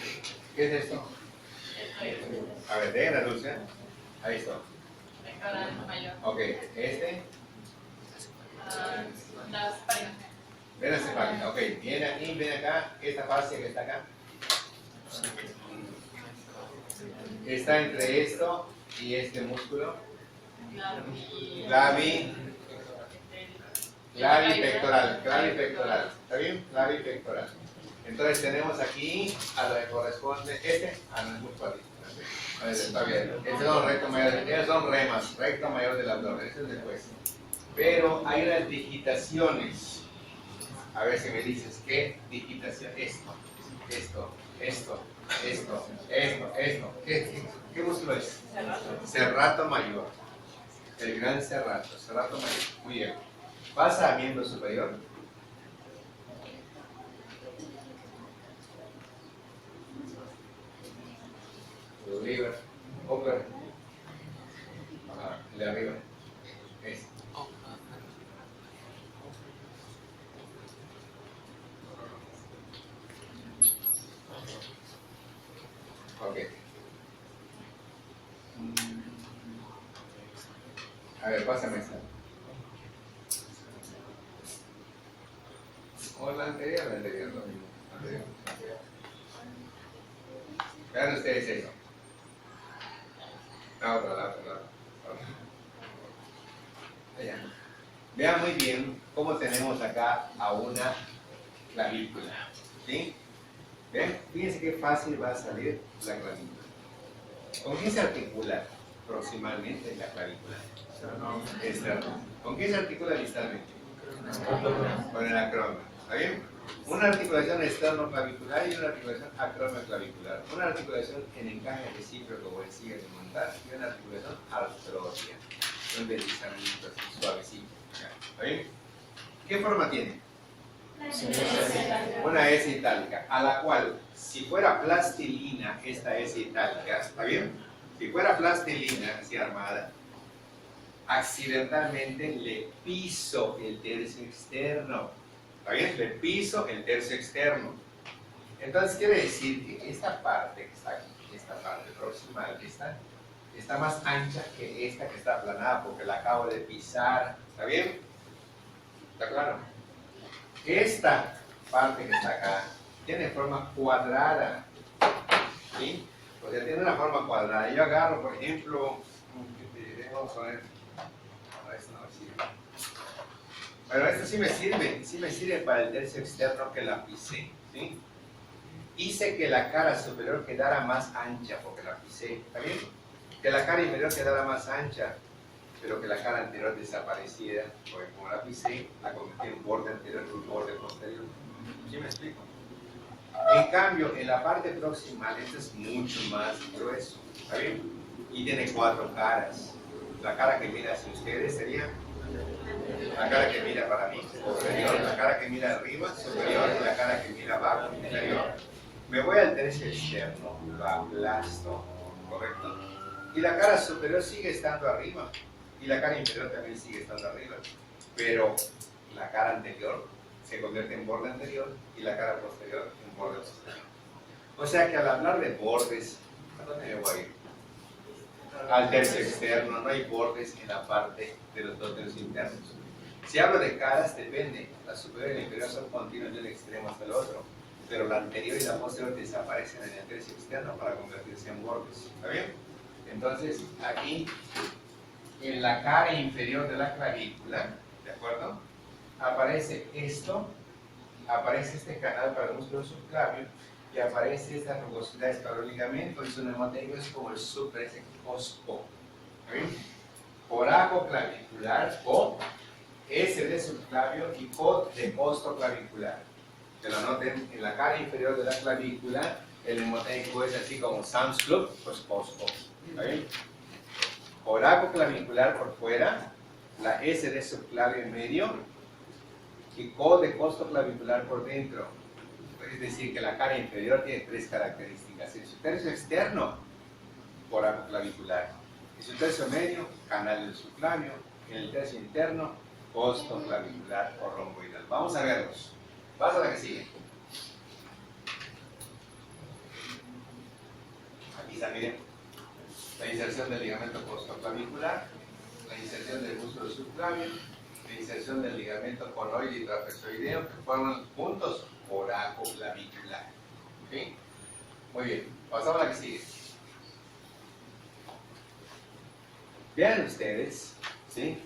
¿qué es esto? A ver, dejen a Dulce. Ahí está. Ok, este. Las parejas. Ven a separar. Ok, viene aquí, ven acá. Esta fascia que está acá. Está entre esto y este músculo. Clavipectoral. ¿Está bien? Clavipectoral. Entonces tenemos aquí a lo que corresponde. No es muy fácil. Está bien. Estos son recto mayor. Estos son remas, recto mayor del abdomen. Ese es después. Pero hay unas digitaciones. A ver si me dices qué digitación. Esto. ¿Qué músculo es? Serrato mayor. El gran serrato mayor. Muy bien. Pasa a miembro superior. Liver, upper. El de arriba. Este. Ok. A ver, pásame esta. O la anterior, lo mismo. Vean ustedes eso. La otra. Allá. Vean muy bien cómo tenemos acá a una clavícula. ¿Sí? ¿Ven? Fíjense qué fácil va a salir la clavícula. ¿Con qué se articula proximalmente la clavícula? Externo. ¿Con qué se articula distalmente? Con el acromio. ¿Está bien? Una articulación externo-clavicular y una articulación acromio-clavicular. Una articulación en encaje recíproco o en silla de montar y una articulación artrosia. Un deslizamiento así suavecito. ¿Está bien? ¿Qué forma tiene? Una S itálica, a la cual, si fuera plastilina, esta S itálica, ¿está bien? Si fuera plastilina así armada, accidentalmente le piso el tercio externo. ¿Está bien? Le piso el tercio externo. Entonces quiere decir que esta parte que está aquí, esta parte proximal, está más ancha que esta que está aplanada porque la acabo de pisar. ¿Está bien? ¿Está claro? Esta parte que está acá tiene forma cuadrada. ¿Sí? O sea, tiene una forma cuadrada. Yo agarro, por ejemplo, vamos a ver. Esto no me sirve. Pero esto sí me sirve para el tercio externo que la pisé. ¿Sí? Hice que la cara superior quedara más ancha porque la pisé. ¿Está bien? Que la cara inferior quedara más ancha, pero que la cara anterior desapareciera, porque como la pisé, la convertí en borde anterior y un borde posterior. ¿Sí me explico? En cambio, en la parte proximal, esto es mucho más grueso, ¿está bien? Y tiene 4 caras. La cara que mira hacia ustedes sería la cara que mira para mí, posterior, la cara que mira arriba, superior, y la cara que mira abajo, inferior. Me voy al tercio externo, lo aplasto, ¿correcto? Y la cara superior sigue estando arriba. Y la cara inferior también sigue estando arriba. Pero la cara anterior se convierte en borde anterior y la cara posterior en borde posterior. O sea que al hablar de bordes, ¿a dónde me voy a ir? Al tercio externo, no hay bordes en la parte de los dos tercios internos. Si hablo de caras, depende. La superior y la inferior son continuas de un extremo hasta el otro. Pero la anterior y la posterior desaparecen en el tercio externo para convertirse en bordes. ¿Está bien? Entonces, aquí en la cara inferior de la clavícula, ¿de acuerdo? Aparece esto, aparece este canal para el músculo subclavio y aparece estas rugosidades para los ligamentos. Y su neumoteico es como el super, ese cospo. Coraco clavicular o S de subclavio y CO de costo clavicular. Que lo noten, en la cara inferior de la clavícula, el neumoteico es así como Sam's Club, pues cospo. ¿Está bien? Coraco clavicular por fuera, la S de subclavio en medio y CO de costo clavicular por dentro. Es decir, que la cara inferior tiene tres características. En su tercio externo, coraco clavicular. En su tercio medio, canal del subclavio. En el tercio interno, costo clavicular o romboidal. Vamos a verlos. Pasa a la que sigue. Aquí está, miren. La inserción del ligamento costoclavicular, la inserción del músculo subclavio, la inserción del ligamento conoide y trapezoideo que forman puntos coracoclavicular. ¿Ok? Muy bien, pasamos a la que sigue. Vean ustedes, ¿sí?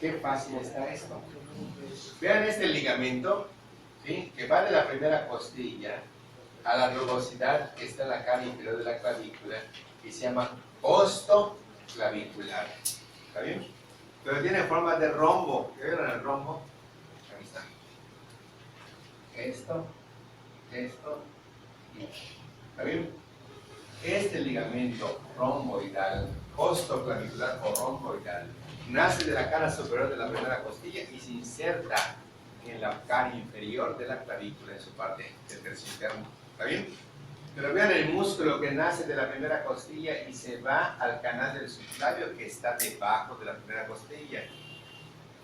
Qué fácil está esto. Vean este ligamento, ¿sí? Que va de la primera costilla a la rugosidad que está en la cara inferior de la clavícula y se llama costo clavicular. ¿Está bien? Pero tiene forma de rombo. ¿Qué vieron el rombo? Ahí está. Esto y ¿está bien? Este ligamento romboidal, costo clavicular o romboidal, nace de la cara superior de la primera costilla y se inserta en la cara inferior de la clavícula en su parte del tercio interno. ¿Está bien? Pero vean el músculo que nace de la primera costilla y se va al canal del subclavio que está debajo de la primera costilla.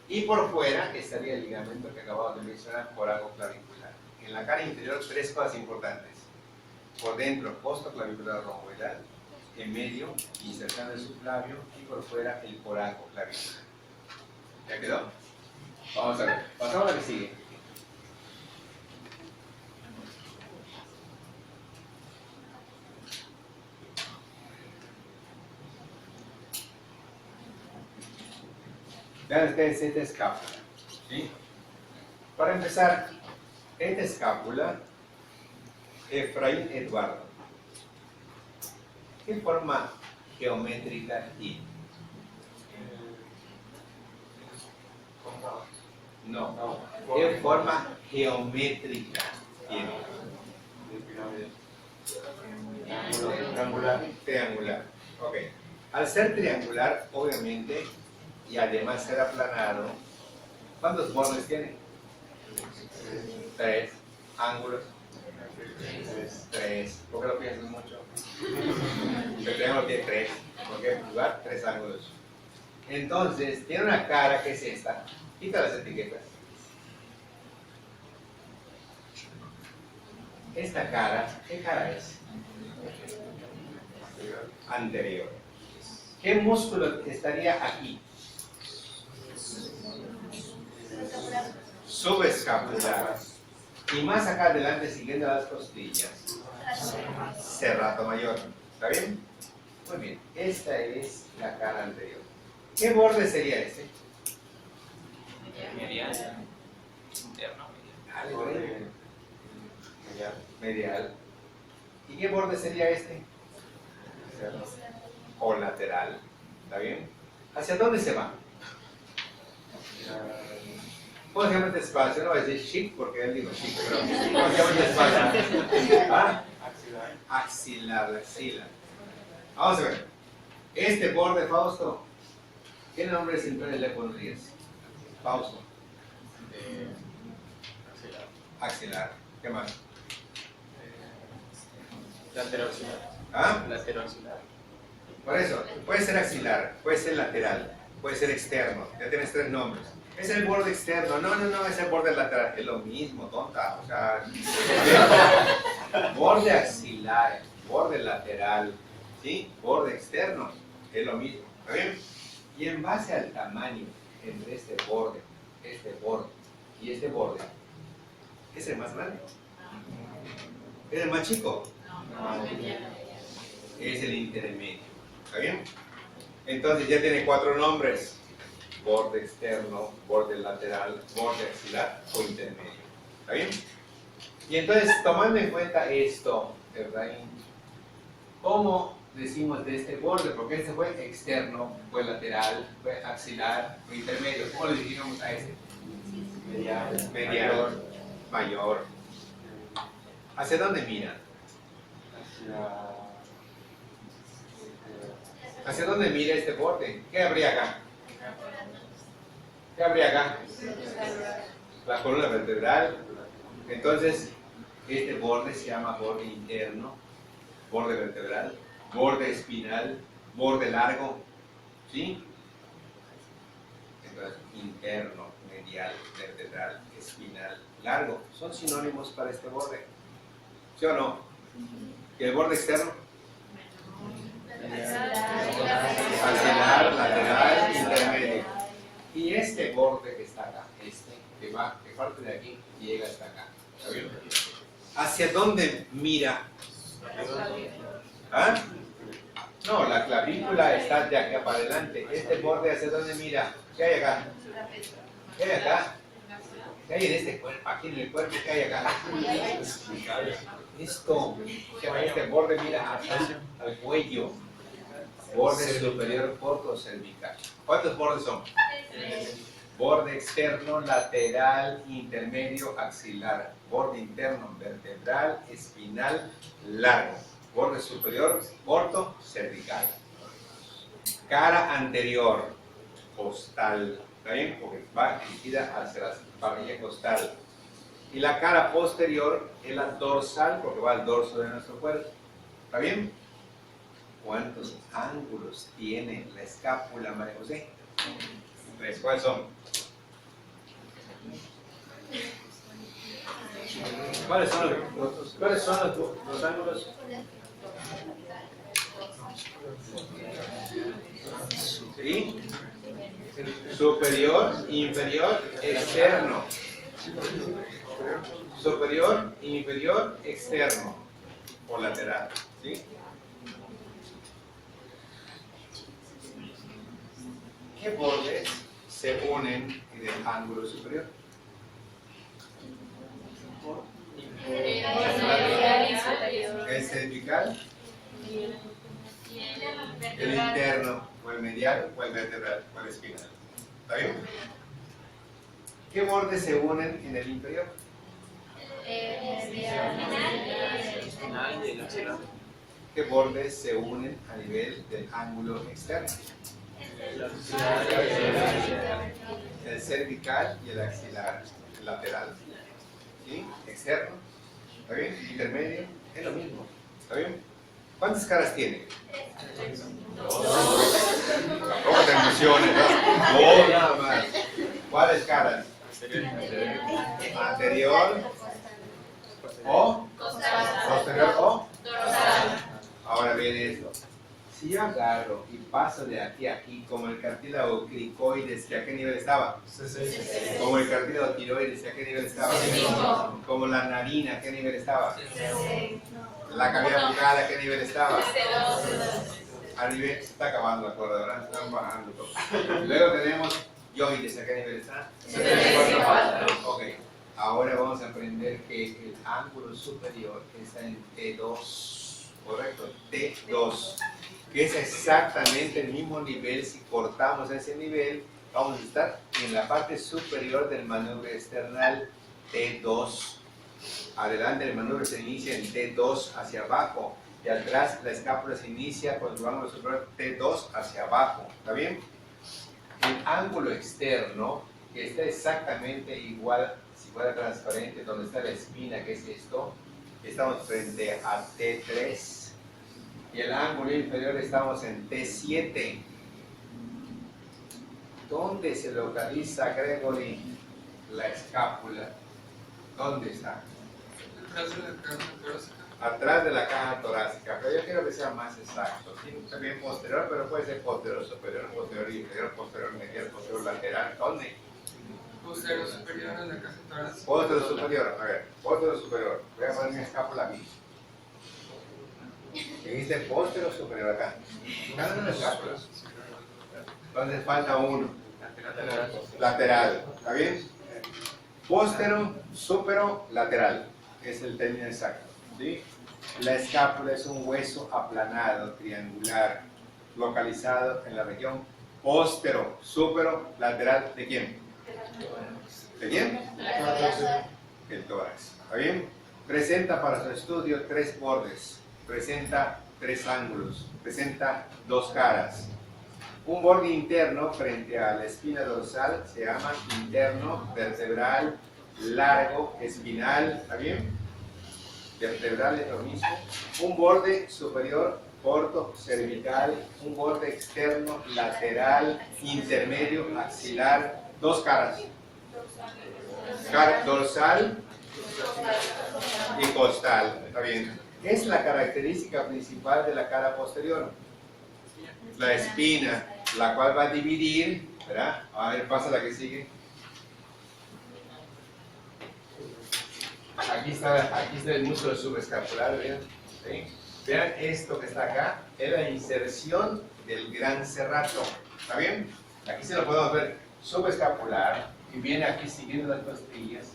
Y por fuera estaría el ligamento que acabamos de mencionar, coracoclavicular. En la cara inferior, tres cosas importantes. Por dentro, costo clavicular romboidal. En medio, inserción del subclavio. Y por fuera, el coracoclavicular. ¿Ya quedó? Vamos a ver. Pasamos a la que sigue. Vean ustedes esta escápula. ¿Sí? Para empezar, esta escápula, Efraín Eduardo, ¿qué forma geométrica tiene? No. ¿Qué forma geométrica tiene? Triangular. Ok. Al ser triangular, obviamente, y además ser aplanado, ¿cuántos bordes tiene? 3. Ángulos. 3. ¿Por qué lo piensas mucho? El triángulo tiene 3. ¿Por qué jugar? 3 ángulos. Entonces, tiene una cara que es esta. Quita las etiquetas. Esta cara, ¿qué cara es? Anterior. ¿Qué músculo estaría aquí? Subescapular. Y más acá adelante, siguiendo las costillas, serrato mayor. ¿Está bien? Muy bien. Esta es la cara anterior. ¿Qué borde sería este? Medial. Interno, medial. Medial. ¿Y qué borde sería este? O lateral. ¿Está bien? ¿Hacia dónde se va? ¿Cómo se llama este espacio? No voy a decir chic porque él dijo chic, pero ¿cómo se llama este espacio? ¿Ah? Axilar, la axila. Vamos a ver. Este borde, Fausto, ¿qué nombre simple le pondrías? Fausto. Axilar. ¿Qué más? Lateroaxilar. ¿Ah? Lateroaxilar. Por eso, puede ser axilar, puede ser lateral, puede ser externo. Ya tienes 3 nombres. Es el borde externo. No, es el borde lateral. Es lo mismo, tonta. O sea, borde axilar, borde lateral, ¿sí? Borde externo, es lo mismo. ¿Está bien? Y en base al tamaño entre este borde y este borde, ¿es el más grande? ¿Es el más chico? Es el intermedio. ¿Está bien? Entonces ya tiene 4 nombres. Borde externo, borde lateral, borde axilar o intermedio. ¿Está bien? Y entonces, tomando en cuenta esto, ¿verdad? ¿Cómo decimos de este borde? Porque este fue externo, fue lateral, fue axilar, fue intermedio. ¿Cómo le dijimos a este? Medial, mayor. ¿Hacia dónde mira? ¿Hacia dónde mira este borde? ¿Qué habría acá? ¿Qué habría acá? La columna vertebral. Entonces, este borde se llama borde interno, borde vertebral, borde espinal, borde largo. ¿Sí? Entonces, interno, medial, vertebral, espinal, largo. Son sinónimos para este borde. ¿Sí o no? ¿Y el borde externo? Axilar, lateral, intermedio. Y este borde que está acá, que parte de aquí y llega hasta acá. ¿Está bien? ¿Hacia dónde mira? ¿Ah? No, la clavícula está de acá para adelante. Este borde, ¿hacia dónde mira? ¿Qué hay acá? ¿Qué hay acá? ¿Qué hay en este cuerpo? Aquí en el cuerpo, ¿qué hay acá? Esto, este borde mira hasta al cuello. Borde superior corto cervical. ¿Cuántos bordes son? Borde externo, lateral, intermedio, axilar. Borde interno, vertebral, espinal, largo. Borde superior, corto, cervical. Cara anterior, costal. ¿Está bien? Porque va dirigida hacia la parrilla costal. Y la cara posterior es la dorsal, porque va al dorso de nuestro cuerpo. ¿Está bien? ¿Cuántos ángulos tiene la escápula, María José? Pues, ¿cuáles son? ¿Cuáles son los ángulos? ¿Sí? Superior, inferior, externo. Superior, inferior, externo. O lateral. ¿Sí? ¿Qué bordes se unen en el ángulo superior? ¿El cervical? ¿El interno? ¿O el medial? ¿O el vertebral? ¿O el espinal? ¿Está bien? ¿Qué bordes se unen en el inferior? ¿Qué bordes se unen a nivel del ángulo externo? El cervical y el axilar, el lateral. ¿Sí? Externo. ¿Está bien? Intermedio. Es lo mismo. ¿Está bien? ¿Cuántas caras tiene? ¿Cómo te emociones? Dos nada más. ¿Cuáles caras? Anterior o posterior o. Ahora viene esto. Si yo agarro y paso de aquí a aquí, como el cartílago cricoides, ¿que a qué nivel estaba? Como el cartílago tiroides, ¿a qué nivel estaba? Como la narina, ¿a qué nivel estaba? La cavidad bucal, ¿a qué nivel estaba? A nivel, está acabando la cuerda, ¿verdad? Están bajando todo. Luego tenemos yoides, ¿a qué nivel está? Ok, ahora vamos a aprender que el ángulo superior está en T2, ¿correcto? T2. Que es exactamente el mismo nivel. Si cortamos ese nivel, vamos a estar en la parte superior del manubrio external T2. Adelante el manubrio se inicia en T2 hacia abajo y atrás la escápula se inicia con el ángulo superior T2 hacia abajo. ¿Está bien? El ángulo externo, que está exactamente igual, si fuera transparente, donde está la espina, que es esto, estamos frente a T3. Y el ángulo inferior estamos en T7. ¿Dónde se localiza, Gregory, la escápula? ¿Dónde está? Atrás de la caja torácica. Atrás de la caja torácica, pero yo quiero que sea más exacto. Sí, también posterior, pero puede ser posterior superior, posterior inferior, posterior medial, posterior lateral. ¿Dónde? Posterior superior a la caja torácica. Posterior superior, a ver, posterior superior. Voy a poner mi escápula aquí. Dijiste póstero superior acá. Acá no es escápula. Entonces falta uno. Lateral. ¿Está bien? Póstero, súpero, lateral. Es el término exacto. ¿Sí? La escápula es un hueso aplanado, triangular, localizado en la región póstero, súpero, lateral. ¿De quién? ¿De quién? El tórax. ¿Está bien? Presenta para su estudio 3 bordes. Presenta 3 ángulos. Presenta 2 caras. Un borde interno frente a la espina dorsal se llama interno, vertebral, largo, espinal. ¿Está bien? Vertebral es lo mismo. Un borde superior, corto, cervical. Un borde externo, lateral, intermedio, axilar. 2 caras. Dorsal y costal. ¿Está bien? Es la característica principal de la cara posterior. La espina, la cual va a dividir, ¿verdad? A ver, pasa la que sigue. Aquí está el músculo subescapular, ¿vean? ¿Sí? Vean esto que está acá, es la inserción del gran serrato. ¿Está bien? Aquí se lo podemos ver subescapular y viene aquí siguiendo las costillas,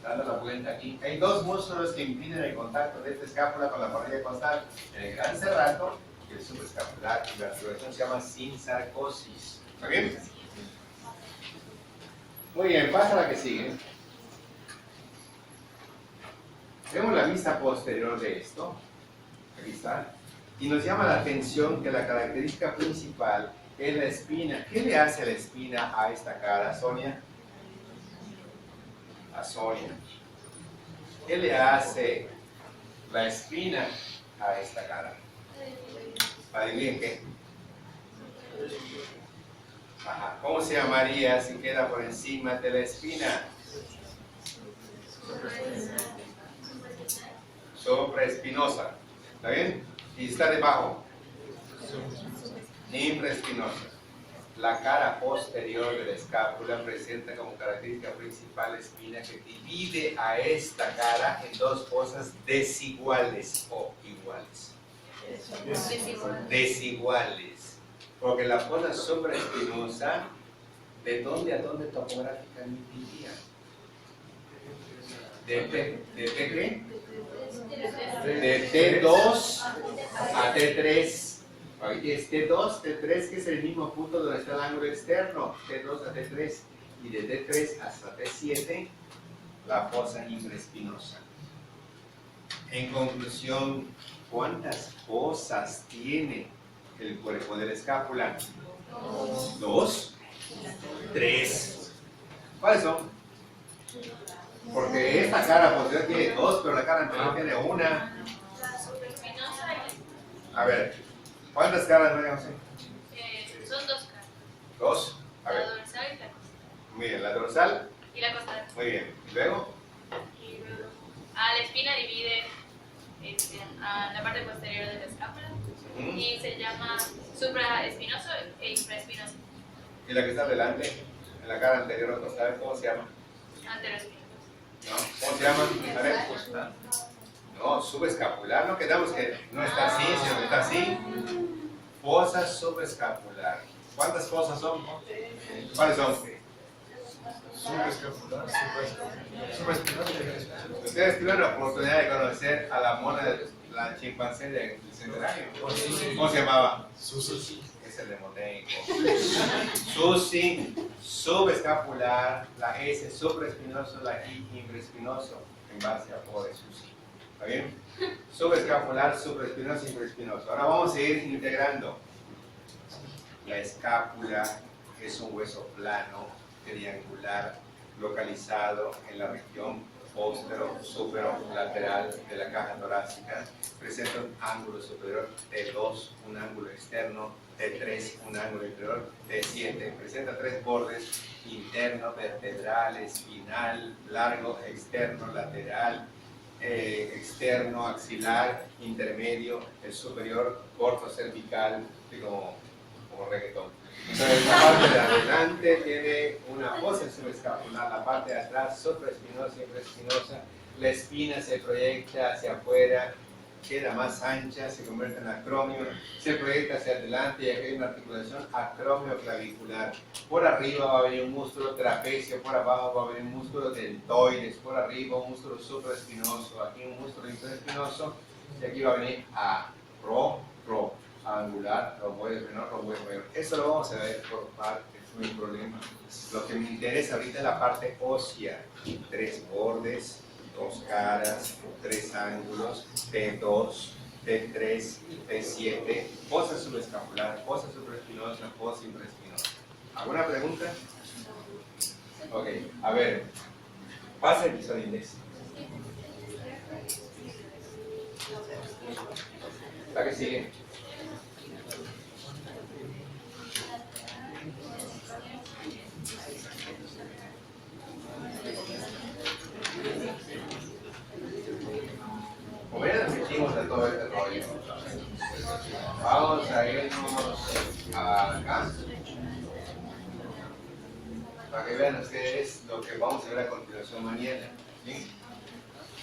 dando la vuelta aquí. Hay 2 músculos que impiden el contacto de esta escápula con la parrilla costal, el gran serrato y el subescapular, y la articulación se llama sinsarcosis. ¿Está bien? Muy bien, pasa a la que sigue. Vemos la vista posterior de esto. Aquí está. Y nos llama la atención que la característica principal es la espina. ¿Qué le hace la espina a esta cara, Sonia? A Sonia. ¿Qué le hace la espina a esta cara? ¿Adivinen qué? Ajá. ¿Cómo se llamaría si queda por encima de la espina? Supraespinosa. ¿Está bien? Y está debajo. Infraespinosa. La cara posterior de la escápula presenta como característica principal la espina que divide a esta cara en 2 fosas desiguales o iguales. Desiguales. Porque la fosa supraespinosa, ¿de dónde a dónde topográficamente iría? ¿De T2 a T3. Es T2, T3, que es el mismo punto donde está el ángulo externo, T2 a T3, y de T3 hasta T7, la fosa infraespinosa. En conclusión, ¿cuántas fosas tiene el cuerpo de la escápula? 2, 3. ¿Cuáles son? Porque esta cara posterior tiene 2, pero la cara anterior tiene 1. A ver, ¿cuántas caras María José? Son 2 caras. 2. A ver. La dorsal y la costal. Muy bien, la dorsal. Y la costal. Muy bien. ¿Y luego? Y luego, la espina divide a la parte posterior de la escápula y se llama supraespinoso e infraespinoso. ¿Y la que está delante? En la cara anterior o costal, ¿cómo se llama? Anteroespinoso. ¿No? ¿Cómo se llama? A ver. No, subescapular. No quedamos que no está así, sino que está así. Fosa subescapular. ¿Cuántas fosas son? ¿Cuáles son? Subescapular, Ustedes tuvieron la oportunidad de conocer a la mona de la chimpancé del centenario. ¿Cómo se llamaba? Susi. Es el demotenco. Susi, subescapular, la S supraespinoso, la I infraespinoso, en base a O de Susi. ¿Está bien? Subescapular, supraespinoso, infraespinoso. Ahora vamos a ir integrando. La escápula es un hueso plano, triangular, localizado en la región póstero, supero, lateral de la caja torácica. Presenta un ángulo superior T2, un ángulo externo T3, un ángulo inferior T7. Presenta 3 bordes: interno, vertebral, espinal, largo, externo, lateral, externo, axilar, intermedio, el superior, corto, cervical, como reggaetón. Entonces, la parte de adelante tiene una fosa subescapular, la parte de atrás supraespinosa y infraespinosa, la espina se proyecta hacia afuera, queda más ancha, se convierte en acromio, se proyecta hacia adelante y aquí hay una articulación acromio-clavicular. Por arriba va a venir un músculo trapecio, por abajo va a venir un músculo deltoides, por arriba un músculo supraespinoso, aquí un músculo interespinoso y aquí va a venir angular, romboide menor, romboide mayor. Eso lo vamos a ver por partes, no hay problema. Lo que me interesa ahorita es la parte ósea, 3 bordes, 2 caras, 3 ángulos, T2, T3, T7, fosa subescapular, fosa supraespinosa, fosa infraespinosa. ¿Alguna pregunta? Ok, a ver, pasa el episodio index. La que sigue. Como ya nos metimos a todo este rollo, vamos a irnos acá para que vean ustedes lo que vamos a ver a continuación mañana. ¿Sí?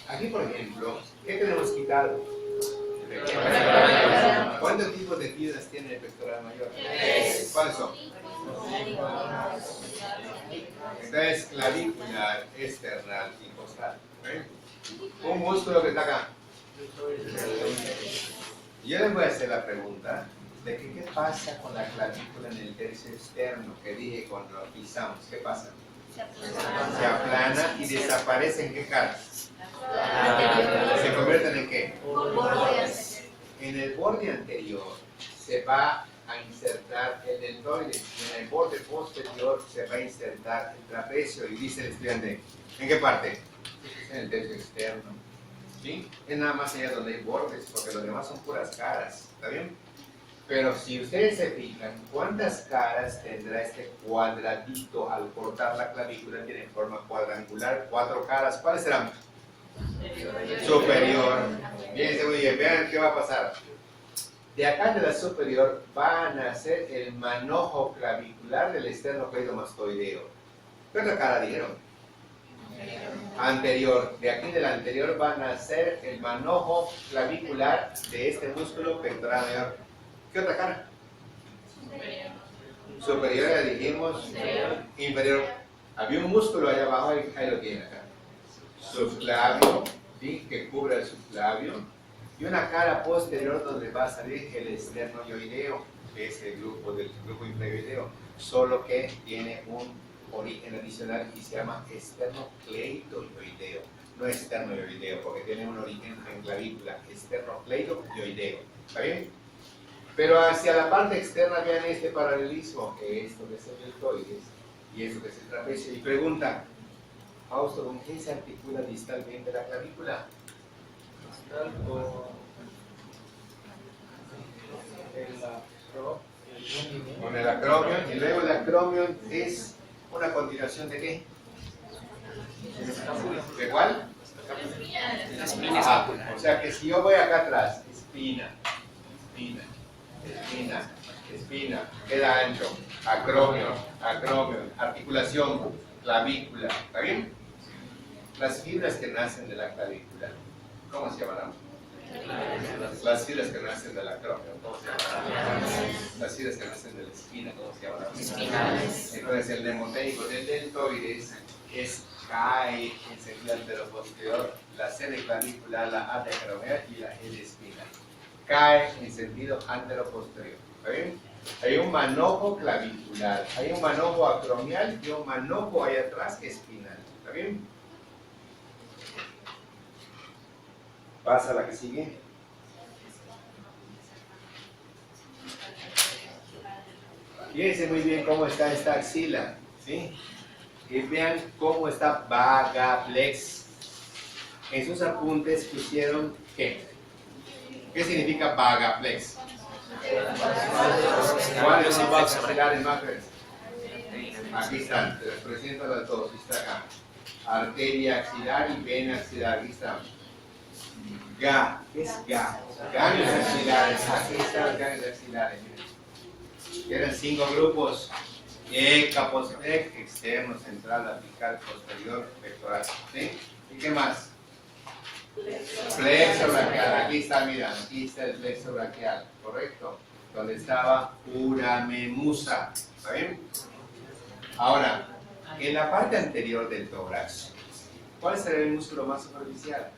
Aquí, por ejemplo, ¿qué tenemos quitado? ¿Cuántos tipos de fibras tiene el pectoral mayor? ¿Cuáles son? Esta es clavicular, external y costal. ¿Eh? Un músculo que está acá. Yo les voy a hacer la pregunta de que qué pasa con la clavícula en el tercio externo que dije cuando lo pisamos. ¿Qué pasa? Se aplana y desaparece en qué cara. ¿Se convierten en qué? En el borde anterior se va a insertar el deltoides y en el borde posterior se va a insertar el trapecio. Y dice el estudiante, ¿en qué parte? En el tercio externo. ¿Sí? Es nada más allá donde hay bordes, porque los demás son puras caras. ¿Está bien? Pero si ustedes se fijan, ¿cuántas caras tendrá este cuadradito al cortar la clavícula? Tiene forma cuadrangular, 4 caras. ¿Cuáles serán? Superior. Fíjense muy bien, vean qué va a pasar. De acá de la superior va a nacer el manojo clavicular del esternocleidomastoideo. ¿Qué otra cara dieron? Anterior. De aquí del anterior va a nacer el manojo clavicular de este músculo pectoral mayor. ¿Qué otra cara? Superior, ya dijimos. Inferior. Había un músculo allá abajo, ahí lo tiene acá. Subclavio, ¿sí? Que cubre el subclavio. Y una cara posterior donde va a salir el esternoioideo, que es el grupo del grupo infraioideo, solo que tiene un origen adicional y se llama esternocleidoioideo, no esternoioideo, porque tiene un origen en clavícula, esternocleidoioideo. ¿Está bien? Pero hacia la parte externa vean este paralelismo, que esto que es el deltoides y esto que es el trapecio. Y pregunta, Fausto, ¿con qué se articula distalmente la clavícula? Con el acromion, y luego el acromion es una continuación de qué? ¿De cuál? La espina Ajá, escapular. o sea que si yo voy acá atrás, espina, espina, espina, espina, queda ancho, acromion, acromion, articulación, clavícula, ¿está bien? Las fibras que nacen de la clavícula, ¿cómo se llamarán? Las fibras que nacen del acromion, ¿cómo se llamarán? Las fibras que nacen de la espina, ¿cómo se llamarán? Espinales. Entonces el mnemoteico del deltoides es CAE en sentido anteroposterior, la C de clavícula, la A de acromial y la E de espina. CAE en sentido anteroposterior. ¿Está bien? Hay un manojo clavicular, hay un manojo acromial y un manojo ahí atrás espinal. ¿Está bien? Pasa a la que sigue. Fíjense muy bien cómo está esta axila, ¿sí? Y vean cómo está vagaplex. En sus apuntes pusieron ¿qué? ¿Qué significa vagaplex? ¿Cuáles son los axilares más grandes? Aquí están, te los presento a todos, está acá. Arteria axilar y vena axilar, aquí están. GA, ¿qué es GA? Ganglios axilares, aquí están los ganglios axilares. Eran 5 grupos: capospec, externo, central, apical, posterior, pectoral. ¿Sí? ¿Y qué más? Plexo braquial, aquí está, mira, aquí está el plexo braquial, ¿correcto? Donde estaba Urame Musa, ¿está bien? Ahora, en la parte anterior del tórax, ¿cuál será el músculo más superficial?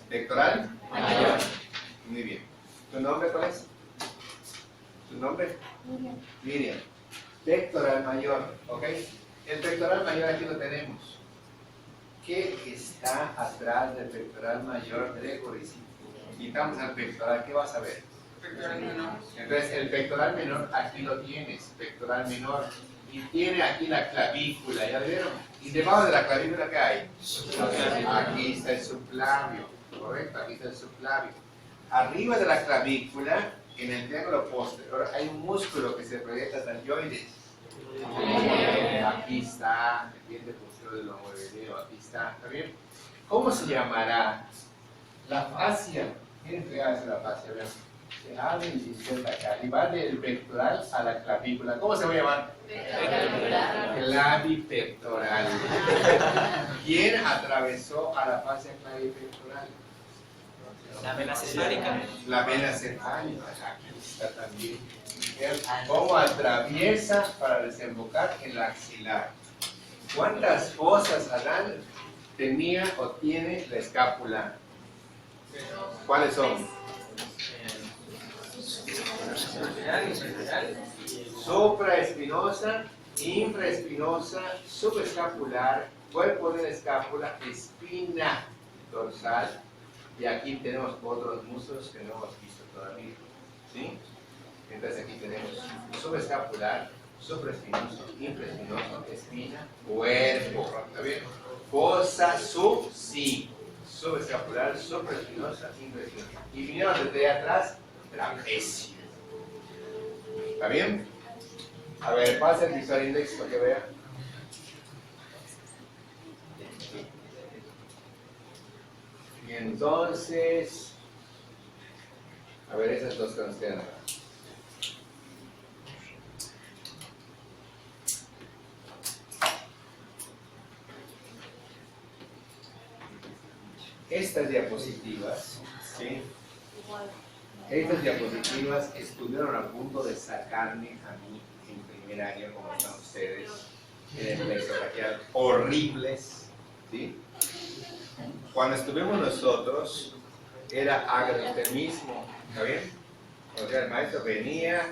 ¿Pectoral? Mayor. Muy bien. ¿Tu nombre cuál es? ¿Tu nombre? Miriam. Pectoral mayor, ¿ok? El pectoral mayor aquí lo tenemos. ¿Qué está atrás del pectoral mayor, Gregory? Si quitamos al pectoral, ¿qué vas a ver? Pectoral menor. Entonces, el pectoral menor, aquí lo tienes, pectoral menor. Y tiene aquí la clavícula, ¿ya vieron? Y debajo de la clavícula, ¿qué hay? Aquí está el subclavio, ¿correcto? Aquí está el subclavio. Arriba de la clavícula, en el triángulo posterior, hay un músculo que se proyecta hasta el yoides. Aquí está, el diente posterior del lomboideo, aquí está, ¿está bien? ¿Cómo se llamará? La fascia. Miren qué hace la fascia, vean. Se abre y se inserta acá. Y va del pectoral a la clavícula. ¿Cómo se va a llamar? Clavipectoral. ¿Quién atravesó a la fascia clavipectoral? La vena cefálica. La vena cefálica. Aquí está también. ¿Cómo atraviesa para desembocar en la axilar? ¿Cuántas fosas Adán tenía o tiene la escápula? ¿Cuáles son? Supraespinosa, infraespinosa, subescapular, cuerpo de la escápula, espina dorsal, y aquí tenemos otros músculos que no hemos visto todavía, ¿sí? Entonces aquí tenemos subescapular, supraespinoso, infraespinoso, espina, cuerpo, ¿está bien? Fosa sí, subescapular, supraespinosa, infraespinosa. Y vinieron desde atrás, trapecio. ¿Está bien? A ver, pasa el visual index para que vean. Y entonces, a ver, esas dos que nos quedan acá. Estas diapositivas, ¿sí? Estas diapositivas estuvieron a punto de sacarme a mí en primer año, como están ustedes, en el plexo braquial, horribles, ¿sí? Cuando estuvimos nosotros, era agrotermismo, ¿está bien? O sea, el maestro venía